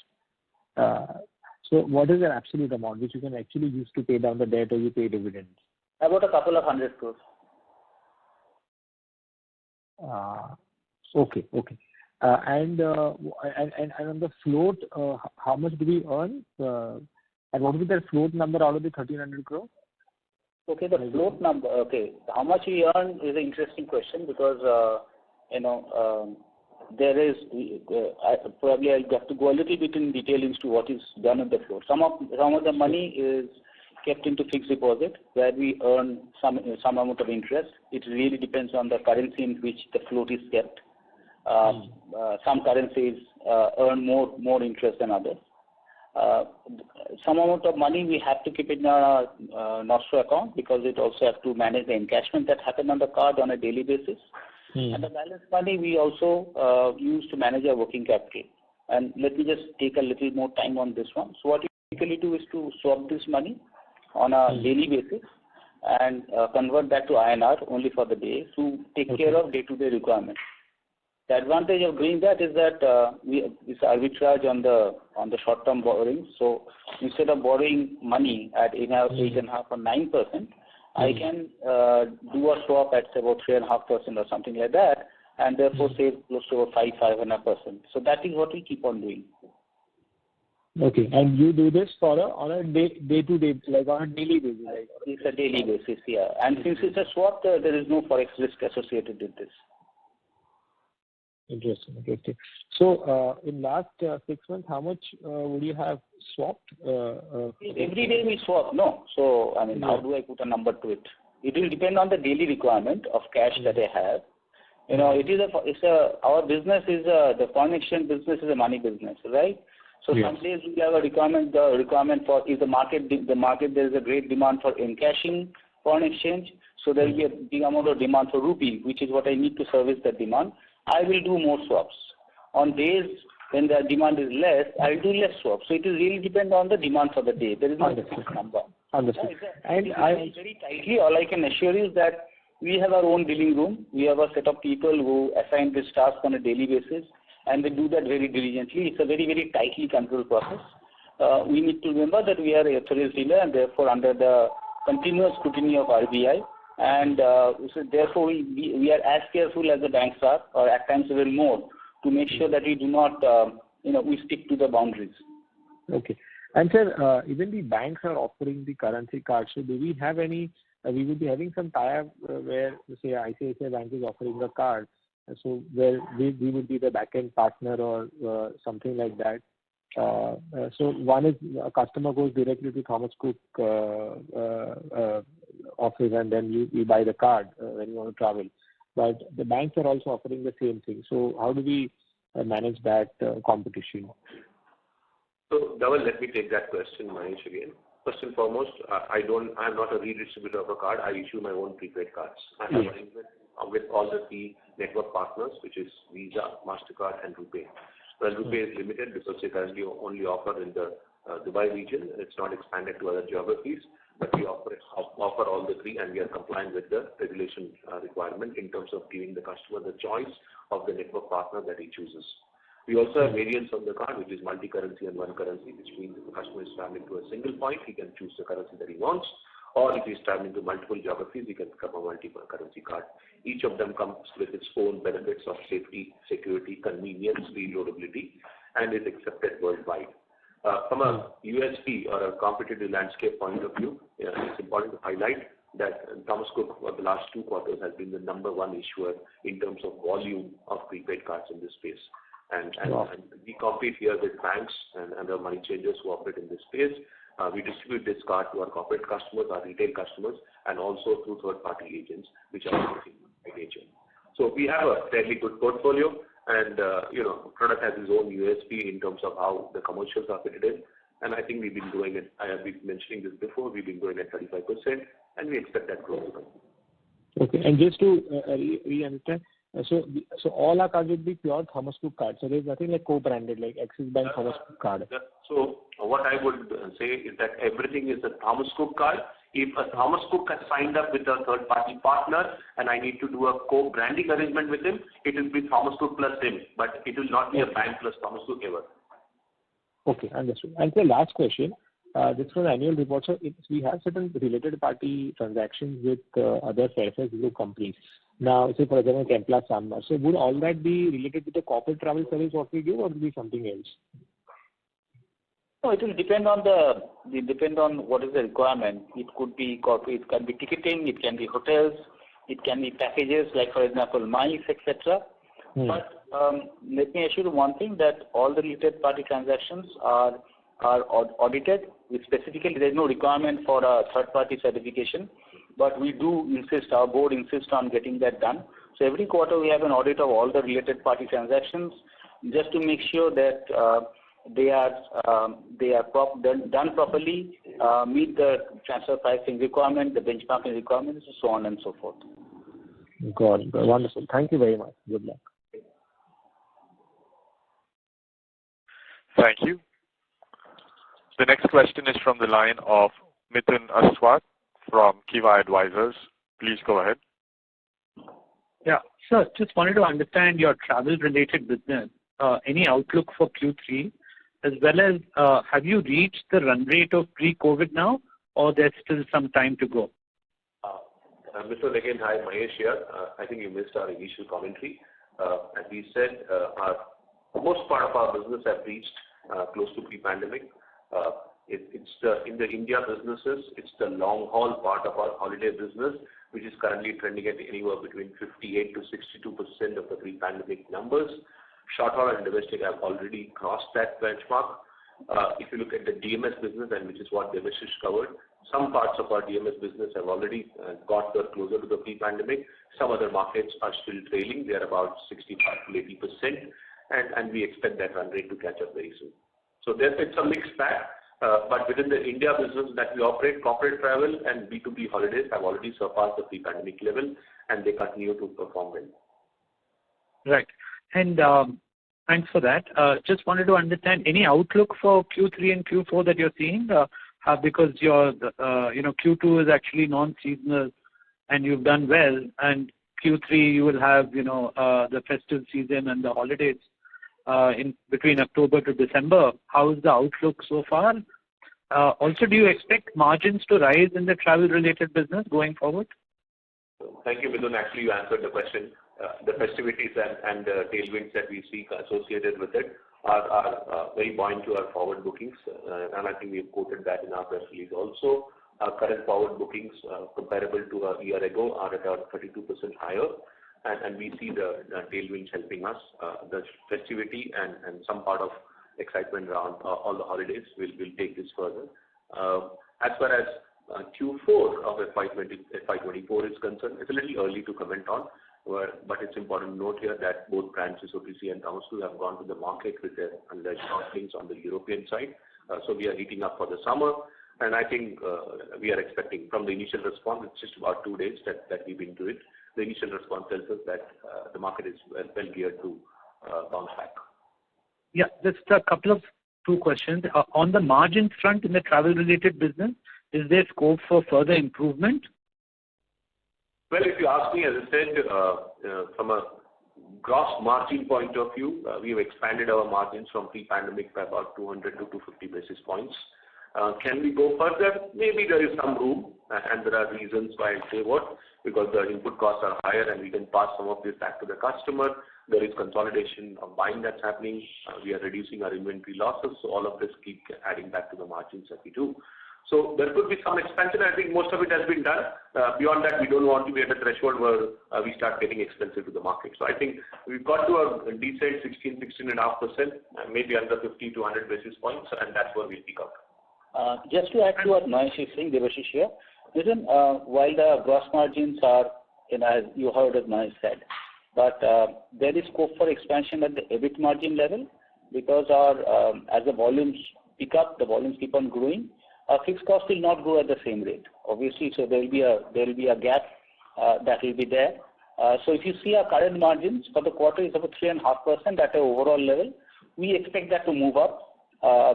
S12: So what is the absolute amount which you can actually use to pay down the debt or you pay dividends?
S5: About a couple of 100 crores.
S12: Okay. And on the float, how much do we earn? And what will be the float number out of the 1,300 crore?
S5: Okay, the float number. Okay, how much we earn is an interesting question because there is probably I'll have to go a little bit in detail into what is done on the float. Some of the money is kept into fixed deposit where we earn some amount of interest. It really depends on the currency in which the float is kept. Some currencies earn more interest than others. Some amount of money we have to keep in our Nostro account because it also have to manage the encashment that happen on the card on a daily basis. And the balance money we also use to manage our working capital. And let me just take a little more time on this one. So what we typically do is to swap this money on a daily basis and convert that to INR only for the day to take care of day-to-day requirements. The advantage of doing that is that it's arbitrage on the short-term borrowing. So instead of borrowing money at 8.5 or 9%, I can do a swap at about 3.5% or something like that, and therefore save close to 5.5%. So that is what we keep on doing.
S12: Okay, and you do this on a day-to-day, like on a daily basis, right?
S5: It's a daily basis, yeah. And since it's a swap, there is no forex risk associated with this.
S12: Interesting. So, in last 6 months, how much would you have swapped?
S5: Every day we swap, no. So, I mean, how do I put a number to it? It will depend on the daily requirement of cash that I have. Our business is the foreign exchange business is a money business, right? So some days we have a requirement. The requirement for is the market there is a great demand for encashing foreign exchange. So there will be a big amount of demand for rupee, which is what I need to service that demand. I will do more swaps. On days when the demand is less, I will do less swaps. So it will really depend on the demand for the day. There is no fixed number.
S12: Understood.
S5: And very tightly, all I can assure you is that we have our own dealing room. We have a set of people who assign this task on a daily basis, and they do that very diligently. It's a very, very tightly controlled process. We need to remember that we are a authorized dealer and therefore under the continuous scrutiny of RBI. And so therefore, we are as careful as the banks are, or at times even more, to make sure that we do not, we stick to the boundaries.
S12: Okay. And sir, even the banks are offering the currency card. So do we have any? We would be having some tie-up where, say, ICICI Bank is offering a card. So where we would be the back-end partner or something like that. So one is a customer goes directly to Thomas Cook office and then you buy the card when you want to travel. But the banks are also offering the same thing. So how do we manage that competition?
S4: So Dhaval, let me take that question, Manish, again. First and foremost, I'm not a redistributor of a card. I issue my own prepaid cards. I have arrangement with all the key network partners, which is Visa, MasterCard, and RuPay. Well, RuPay is limited because they currently only offer in the Dubai region. It's not expanded to other geographies, but we offer all the three, and we are compliant with the regulation requirement in terms of giving the customer the choice of the network partner that he chooses. We also have variants on the card, which is multi-currency and one currency, which means if the customer is traveling to a single point, he can choose the currency that he wants, or if he's traveling to multiple geographies, he can pick up a multi-currency card. Each of them comes with its own benefits of safety, security, convenience, reloadability, and is accepted worldwide. From a USP or a competitive landscape point of view, it's important to highlight that Thomas Cook for the last 2 quarters has been the number one issuer in terms of volume of prepaid cards in this space. And we compete here with banks and other money changers who operate in this space. We distribute this card to our corporate customers, our retail customers, and also through third-party agents, which are working by agent. So we have a fairly good portfolio, and product has its own USP in terms of how the commercials are fitted in. And I think we've been doing it. I have been mentioning this before. We've been growing at 35%, and we expect that growth to continue.
S12: Okay, and just to re-understand. So all our cards would be pure Thomas Cook cards. So there's nothing like co-branded, like Axis Bank Thomas Cook card.
S4: So what I would say is that everything is a Thomas Cook card. If a Thomas Cook has signed up with a third-party partner and I need to do a co-branding arrangement with him, it will be Thomas Cook plus him, but it will not be a bank plus Thomas Cook ever.
S12: Okay, understood. And the last question. this was annual report. So we have certain related party transactions with other Fairfax group companies. Now, say for example, Templa Samma. So would all that be related to the corporate travel service what we give, or will be something else?
S5: No, it will depend on what is the requirement. It could be corporate, it can be ticketing, it can be hotels, it can be packages like for example MICE, etc. But let me assure you one thing, that all the related party transactions are audited. Specifically, there is no requirement for a third party certification, but we do insist, our board insists on getting that done. So every quarter we have an audit of all the related party transactions just to make sure that they are done properly, meet the transfer pricing requirement, the benchmarking requirements, so on and so forth.
S12: Got it. Wonderful. Thank you very much. Good luck.
S1: Thank you. The next question is from the line of Mithun Aswat from Kiva Advisors. Please go ahead.
S13: Yeah, sir, just wanted to understand your travel-related business. Any outlook for Q3, as well as have you reached the run rate of pre-COVID now, or there's still some time to go?
S4: Mr. Again, hi, Mahesh here. I think you missed our initial commentary. As we said, most part of our business have reached close to pre-pandemic. In the India businesses, it's the long haul part of our holiday business, which is currently trending at anywhere between 58 to 62% of the pre-pandemic numbers. Short haul and domestic have already crossed that benchmark. If you look at the DMS business, and which is what Devashish covered, some parts of our DMS business have already got closer to the pre-pandemic. Some other markets are still trailing. They are about 65 to 80%, and we expect that run rate to catch up very soon. So it's a mixed bag, but within the India business that we operate, corporate travel and B2B holidays have already surpassed the pre-pandemic level, and they continue to perform well.
S13: Right. And thanks for that. Just wanted to understand any outlook for Q3 and Q4 that you're seeing, because your Q2 is actually non-seasonal and you've done well, and Q3 you will have the festive season and the holidays in between October to December. How is the outlook so far? Also, do you expect margins to rise in the travel-related business going forward?
S4: Thank you, Midun. Actually, you answered the question. The festivities and the tailwinds that we see associated with it are very buoyant to our forward bookings, and I think we've quoted that in our press release also. Our current forward bookings comparable to a year ago are at about 32% higher, and we see the tailwinds helping us. The festivity and some part of excitement around all the holidays will take this further. As far as Q4 of FY24 is concerned, it's a little early to comment on, but it's important to note here that both branches, OTC and Thomas Cook, have gone to the market with their underlying offerings on the European side. So we are heating up for the summer, and I think we are expecting from the initial response, it's just about 2 days that we've been to it. The initial response tells us that the market is well geared to bounce back.
S13: Yeah, just a couple of 2 questions. On the margin front in the travel-related business, is there scope for further improvement?
S4: Well, if you ask me, as I said, from a gross margin point of view, we have expanded our margins from pre-pandemic by about 200 to 250 basis points. Can we go further? Maybe there is some room, and there are reasons why I say what, because the input costs are higher and we can pass some of this back to the customer. There is consolidation of buying that's happening. We are reducing our inventory losses, so all of this keep adding back to the margins that we do. So there could be some expansion. I think most of it has been done. Beyond that, we don't want to be at a threshold where we start getting expensive to the market. So I think we've got to a decent 16.5%, maybe under 50 to 100 basis points, and that's where we'll pick up.
S5: Just to add to what Mahesh is saying, Devashish here, listen, while the gross margins are, as you heard as Mahesh said, but there is scope for expansion at the EBIT margin level, because as the volumes pick up, the volumes keep on growing. Our fixed cost will not grow at the same rate, obviously. So there will be a gap that will be there. So if you see our current margins for the quarter is about 3.5% at an overall level. We expect that to move up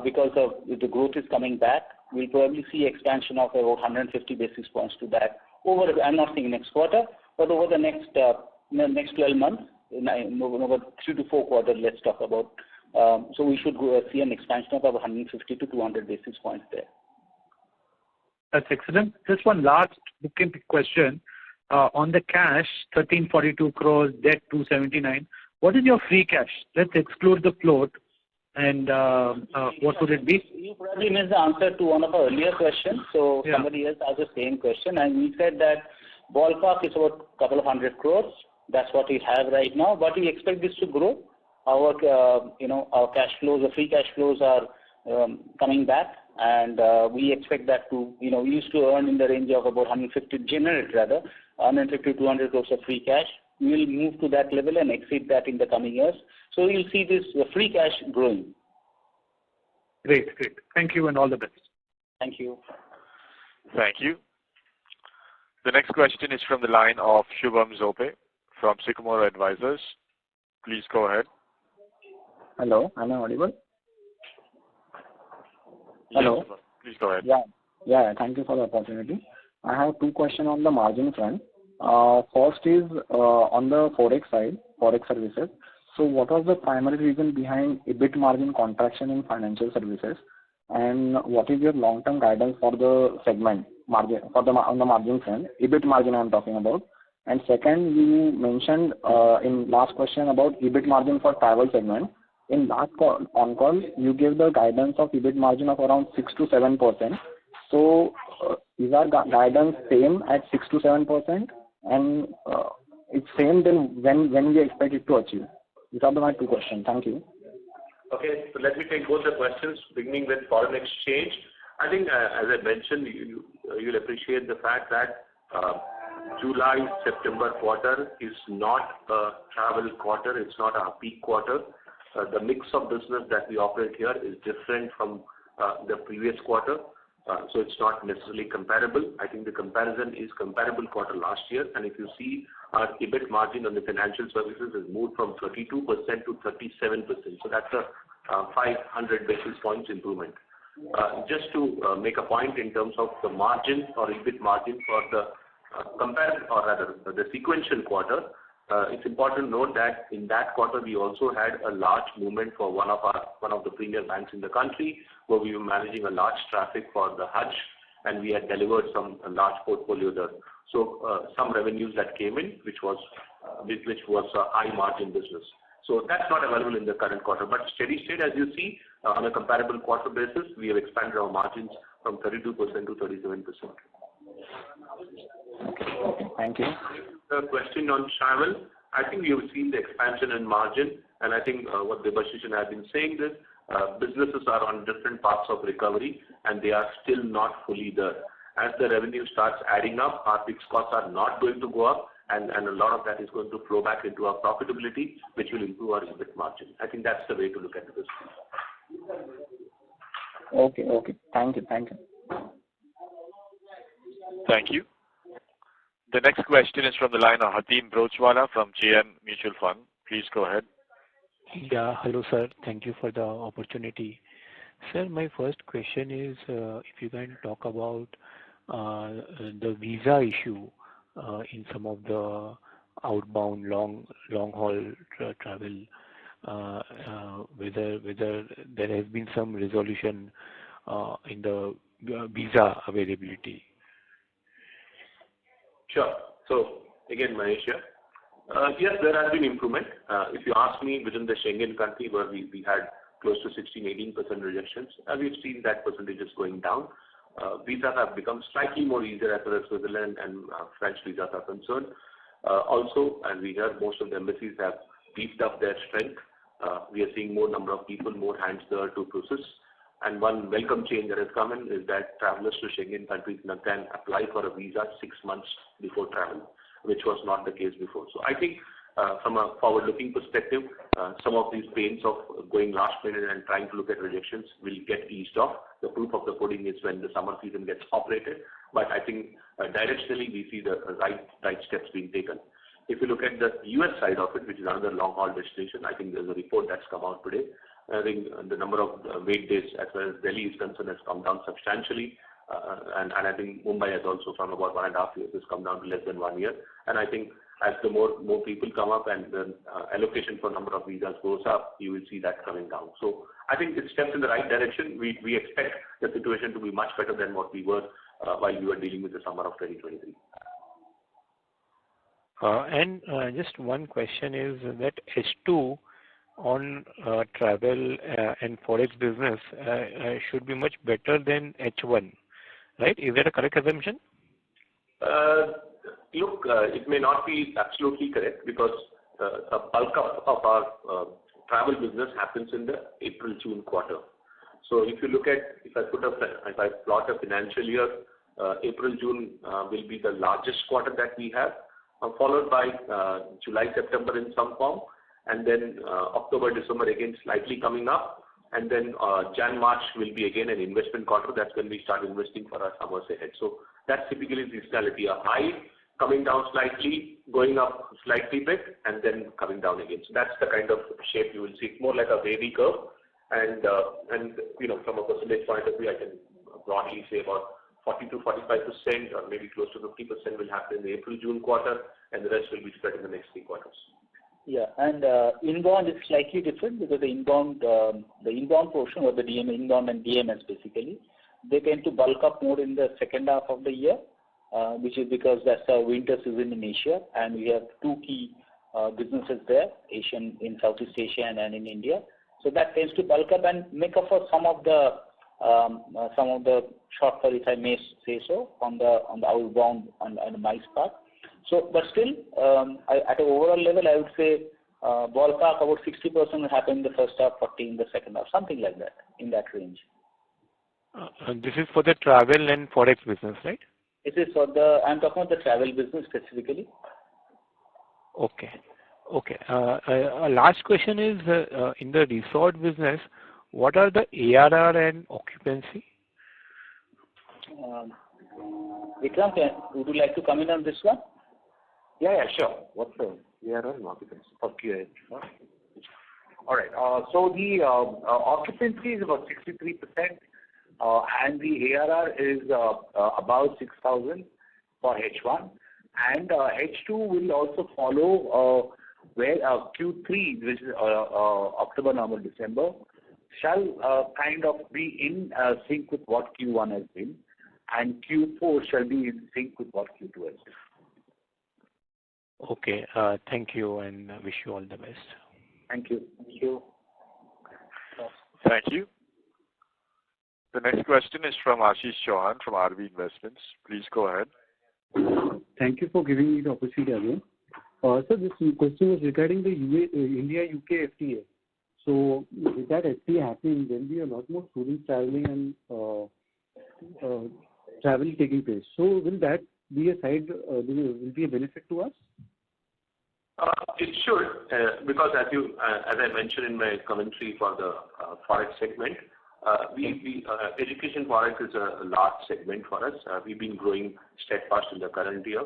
S5: because of the growth is coming back. We'll probably see expansion of about 150 basis points to that over. I'm not saying next quarter, but over the next 12 months, over 3 to 4 quarters. Let's talk about. So we should see an expansion of about 150 to 200 basis points there.
S13: That's excellent. Just one last bookkeeping question. On the cash, 1342 crores, debt 279. What is your free cash? Let's exclude the float. And what would it be?
S5: You probably missed the answer to one of our earlier questions. So somebody else asked the same question, and we said that ballpark is about a couple of 100 crores. That's what we have right now, but we expect this to grow. Our our cash flows, the free cash flows are coming back, and we expect that to we used to earn in the range of about 150 to 200 crores of free cash. We will move to that level and exceed that in the coming years. So you'll see this free cash growing.
S13: Great. Thank you and all the best.
S5: Thank you.
S1: Thank you. The next question is from the line of Shubham Zope from Sycamore Advisors. Please go ahead.
S14: Hello, am I audible? Hello.
S1: Yes, please go ahead.
S14: Yeah. Thank you for the opportunity. I have two questions on the margin front. First is on the Forex side, Forex services. So what was the primary reason behind EBIT margin contraction in financial services? And what is your long-term guidance for the segment margin, on the margin front, EBIT margin I'm talking about? And second, you mentioned in last question about EBIT margin for travel segment. In last call, you gave the guidance of EBIT margin of around 6 to 7%. So is our guidance same at 6 to 7%? And it's same then when we expect it to achieve? These are my two questions. Thank you.
S4: Okay, so let me take both the questions, beginning with foreign exchange. I think, as I mentioned, you'll appreciate the fact that July-September quarter is not a travel quarter. It's not a peak quarter. The mix of business that we operate here is different from the previous quarter. So it's not necessarily comparable. I think the comparison is comparable quarter last year. And if you see our EBIT margin on the financial services has moved from 32% to 37%. So that's a 500 basis points improvement. Just to make a point in terms of the margin or EBIT margin for the the sequential quarter, it's important to note that in that quarter we also had a large movement for one of the premier banks in the country, where we were managing a large traffic for the Hajj, and we had delivered a large portfolio there. So some revenues that came in, which was a high margin business. So that's not available in the current quarter. But steady state, as you see, on a comparable quarter basis, we have expanded our margins from 32% to 37%.
S14: Okay, thank you.
S4: The question on travel, I think you've seen the expansion in margin, and I think what Debashish has been saying is businesses are on different paths of recovery, and they are still not fully there. As the revenue starts adding up, our fixed costs are not going to go up, and a lot of that is going to flow back into our profitability, which will improve our EBIT margin. I think that's the way to look at this.
S14: Okay. Thank you.
S1: Thank you. The next question is from the line of Hatim Brochwala from JM Mutual Fund. Please go ahead.
S15: Yeah, hello sir. Thank you for the opportunity. Sir, my first question is if you can talk about the visa issue in some of the outbound long haul travel, whether there has been some resolution in the visa availability.
S4: Sure. So again, Mahesh here. Yes, there has been improvement. If you ask me, within the Schengen country where we had close to 16-18% rejections, we've seen that percentage is going down. Visas have become slightly more easier as far as Switzerland and French visas are concerned. Also, as we heard, most of the embassies have beefed up their strength. We are seeing more number of people, more hands there to process. And one welcome change that has come in is that travelers to Schengen countries now can apply for a visa 6 months before travel, which was not the case before. So I think from a forward-looking perspective, some of these pains of going last minute and trying to look at rejections will get eased off. The proof of the pudding is when the summer season gets operated. But I think directionally we see the right steps being taken. If you look at the US side of it, which is another long-haul destination, I think there's a report that's come out today. I think the number of wait days as far as Delhi is concerned has come down substantially. And I think Mumbai has also from about 1.5 years has come down to less than 1 year. And I think as the more people come up and the allocation for number of visas goes up, you will see that coming down. So I think it steps in the right direction. We expect the situation to be much better than what we were while we were dealing with the summer of 2023.
S15: And just one question is that H2 on travel and forex business should be much better than H1, right? Is that a correct assumption?
S4: Look, it may not be absolutely correct because a bulk of our travel business happens in the April-June quarter. So if you look at, if I plot a financial year, April-June will be the largest quarter that we have, followed by July-September in some form, and then October-December again slightly coming up, and then Jan-March will be again an investment quarter. That's when we start investing for our summers ahead. So that's typically seasonality, a high coming down slightly, going up slightly bit, and then coming down again. So that's the kind of shape you will see. It's more like a wavy curve, and from a percentage point of view, I can broadly say about 40 to 45%, or maybe close to 50% will happen in the April-June quarter, and the rest will be spread in the next 3 quarters.
S5: Yeah, and inbound is slightly different because the inbound portion, or the inbound and DMS basically, they tend to bulk up more in the second half of the year, which is because that's our winter season in Asia, and we have 2 key businesses there, in Southeast Asia and in India. So that tends to bulk up and make up for some of the shortfall, if I may say so, on the outbound and MICE part. So, but still, at an overall level, I would say ballpark about 60% will happen in the first half, 40% in the second half, something like that, in that range.
S15: This is for the travel and forex business, right?
S5: This is for I'm talking about the travel business specifically.
S15: Okay. Last question is, in the resort business, what are the ARR and occupancy?
S5: Vikram, would you like to come in on this one?
S6: Yeah, sure. What's the ARR and occupancy for QA? All right. So the occupancy is about 63%, and the ARR is about 6,000 for H1, and H2 will also follow where Q3, which is October, November, December, shall kind of be in sync with what Q1 has been, and Q4 shall be in sync with what Q2 has been.
S15: Okay. Thank you, and wish you all the best.
S6: Thank you.
S5: Thank you.
S1: Thank you. The next question is from Ashish Chauhan from RV Investments. Please go ahead.
S11: Thank you for giving me the opportunity again. So this question was regarding the India-UK FTA. So with that FTA happening, there will be a lot more students traveling and travel taking place. So will that be will be a benefit to us?
S4: It should, because as I mentioned in my commentary for the forex segment, education forex is a large segment for us. We've been growing steadfast in the current year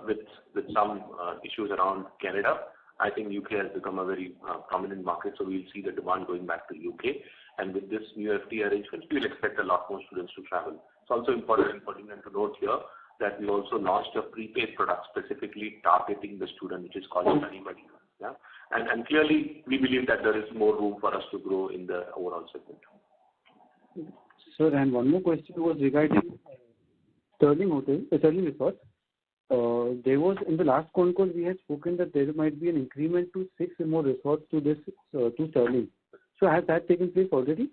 S4: with some issues around Canada. I think UK has become a very prominent market, so we'll see the demand going back to UK. And with this new FTA arrangement, we'll expect a lot more students to travel. It's also important to note here that we also launched a prepaid product specifically targeting the student, which is called Money Money. Yeah? And clearly, we believe that there is more room for us to grow in the overall segment.
S11: Sir, and one more question was regarding Sterling Resort. There was, in the last con call, we had spoken that there might be an increment to 6 more resorts to Sterling. So has that taken place already?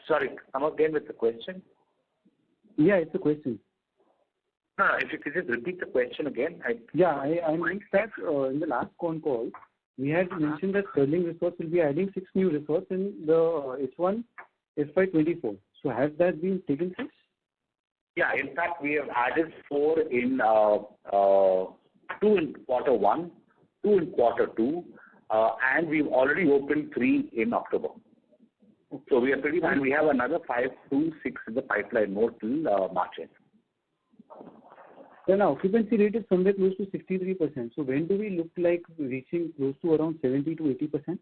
S6: Sorry, come again with the question.
S11: Yeah, it's a question.
S6: No, if you could just repeat the question again.
S11: I meant that in the last con call, we had mentioned that Sterling Resorts will be adding 6 new resorts in the H1 FY24. So has that been taken place?
S6: Yeah, in fact, we have added 4 in 2 in quarter 1, 2 in quarter 2, and we've already opened 3 in October. So we are pretty much, we have another 5 to 6 in the pipeline more till March end.
S11: Then our occupancy rate is somewhere close to 63%. So when do we look like reaching close to around 70 to 80%?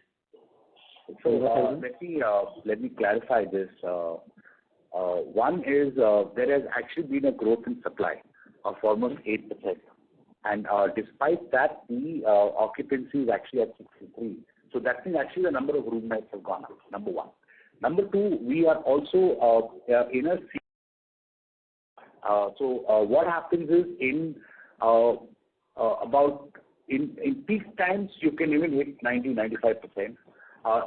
S6: So let me clarify this. One is there has actually been a growth in supply of almost 8%. And despite that, the occupancy is actually at 63. So that means actually the number of room nights have gone up, number one. Number two, we are also in a what happens is in peak times you can even hit 90-95%.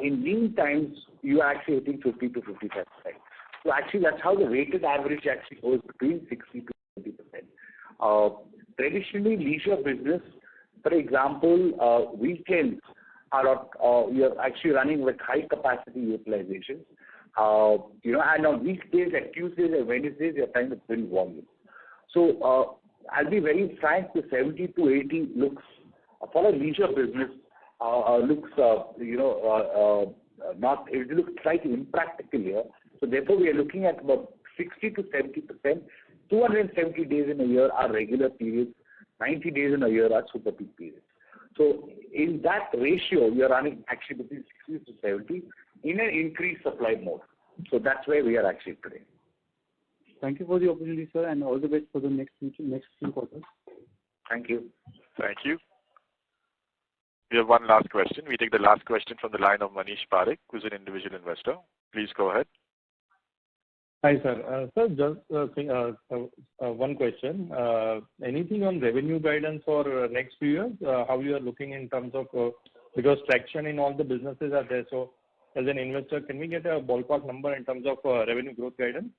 S6: In lean times you are actually hitting 50 to 55%. So actually that's how the weighted average actually goes between 60 to 70%. Traditionally, leisure business, for example, weekends we are actually running with high capacity utilization. And on weekdays, at Tuesdays and Wednesdays, we are trying to build volume. So I'll be very frank, the 70 to 80 looks, for a leisure business, it looks slightly impractical here. So therefore, we are looking at about 60 to 70%. 270 days in a year are regular periods. 90 days in a year are super peak periods. So in that ratio, we are running actually between 60 to 70 in an increased supply mode. So that's where we are actually today.
S11: Thank you for the opportunity, sir, and all the best for the next few quarters.
S6: Thank you.
S1: Thank you. We have one last question. We take the last question from the line of Manish Parekh, who's an individual investor. Please go ahead.
S16: Hi, sir. Sir, just one question. Anything on revenue guidance for next few years? How you are looking in terms of, because traction in all the businesses are there. So as an investor, can we get a ballpark number in terms of revenue growth guidance?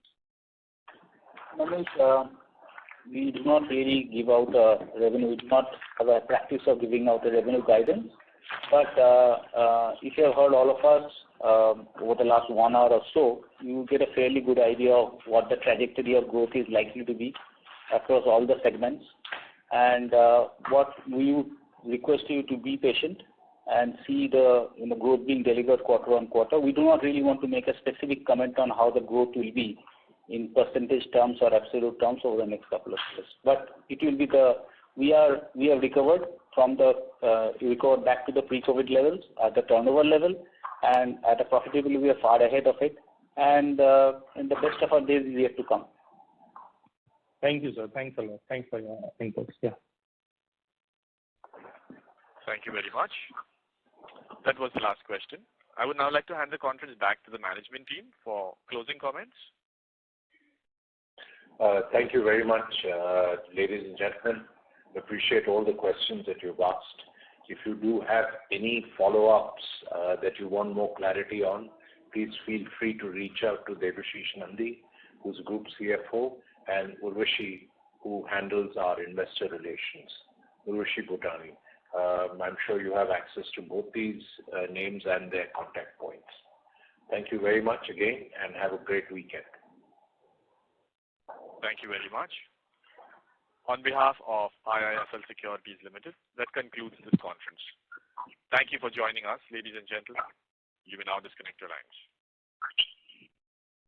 S5: Manish, we do not really give out revenue. We do not have a practice of giving out a revenue guidance. But if you have heard all of us over the last 1 hour or so, you get a fairly good idea of what the trajectory of growth is likely to be across all the segments. And what we would request you to be patient and see the growth being delivered quarter on quarter. We do not really want to make a specific comment on how the growth will be in percentage terms or absolute terms over the next couple of years. But it will be we have recovered from recovered back to the pre-COVID levels at the turnover level, and at a profitability we are far ahead of it, and the best of our days is yet to come.
S16: Thank you, sir. Thanks a lot. Thanks for your inputs. Yeah.
S1: Thank you very much. That was the last question. I would now like to hand the conference back to the management team for closing comments.
S3: Thank you very much, ladies and gentlemen. Appreciate all the questions that you've asked. If you do have any follow-ups that you want more clarity on, please feel free to reach out to Debashish Nandi, who's Group CFO, and Urvashi, who handles our investor relations, Urvashi Bhutani. I'm sure you have access to both these names and their contact points. Thank you very much again, and have a great weekend.
S1: Thank you very much. On behalf of IIFL Securities Limited, that concludes this conference. Thank you for joining us, ladies and gentlemen. You may now disconnect your lines.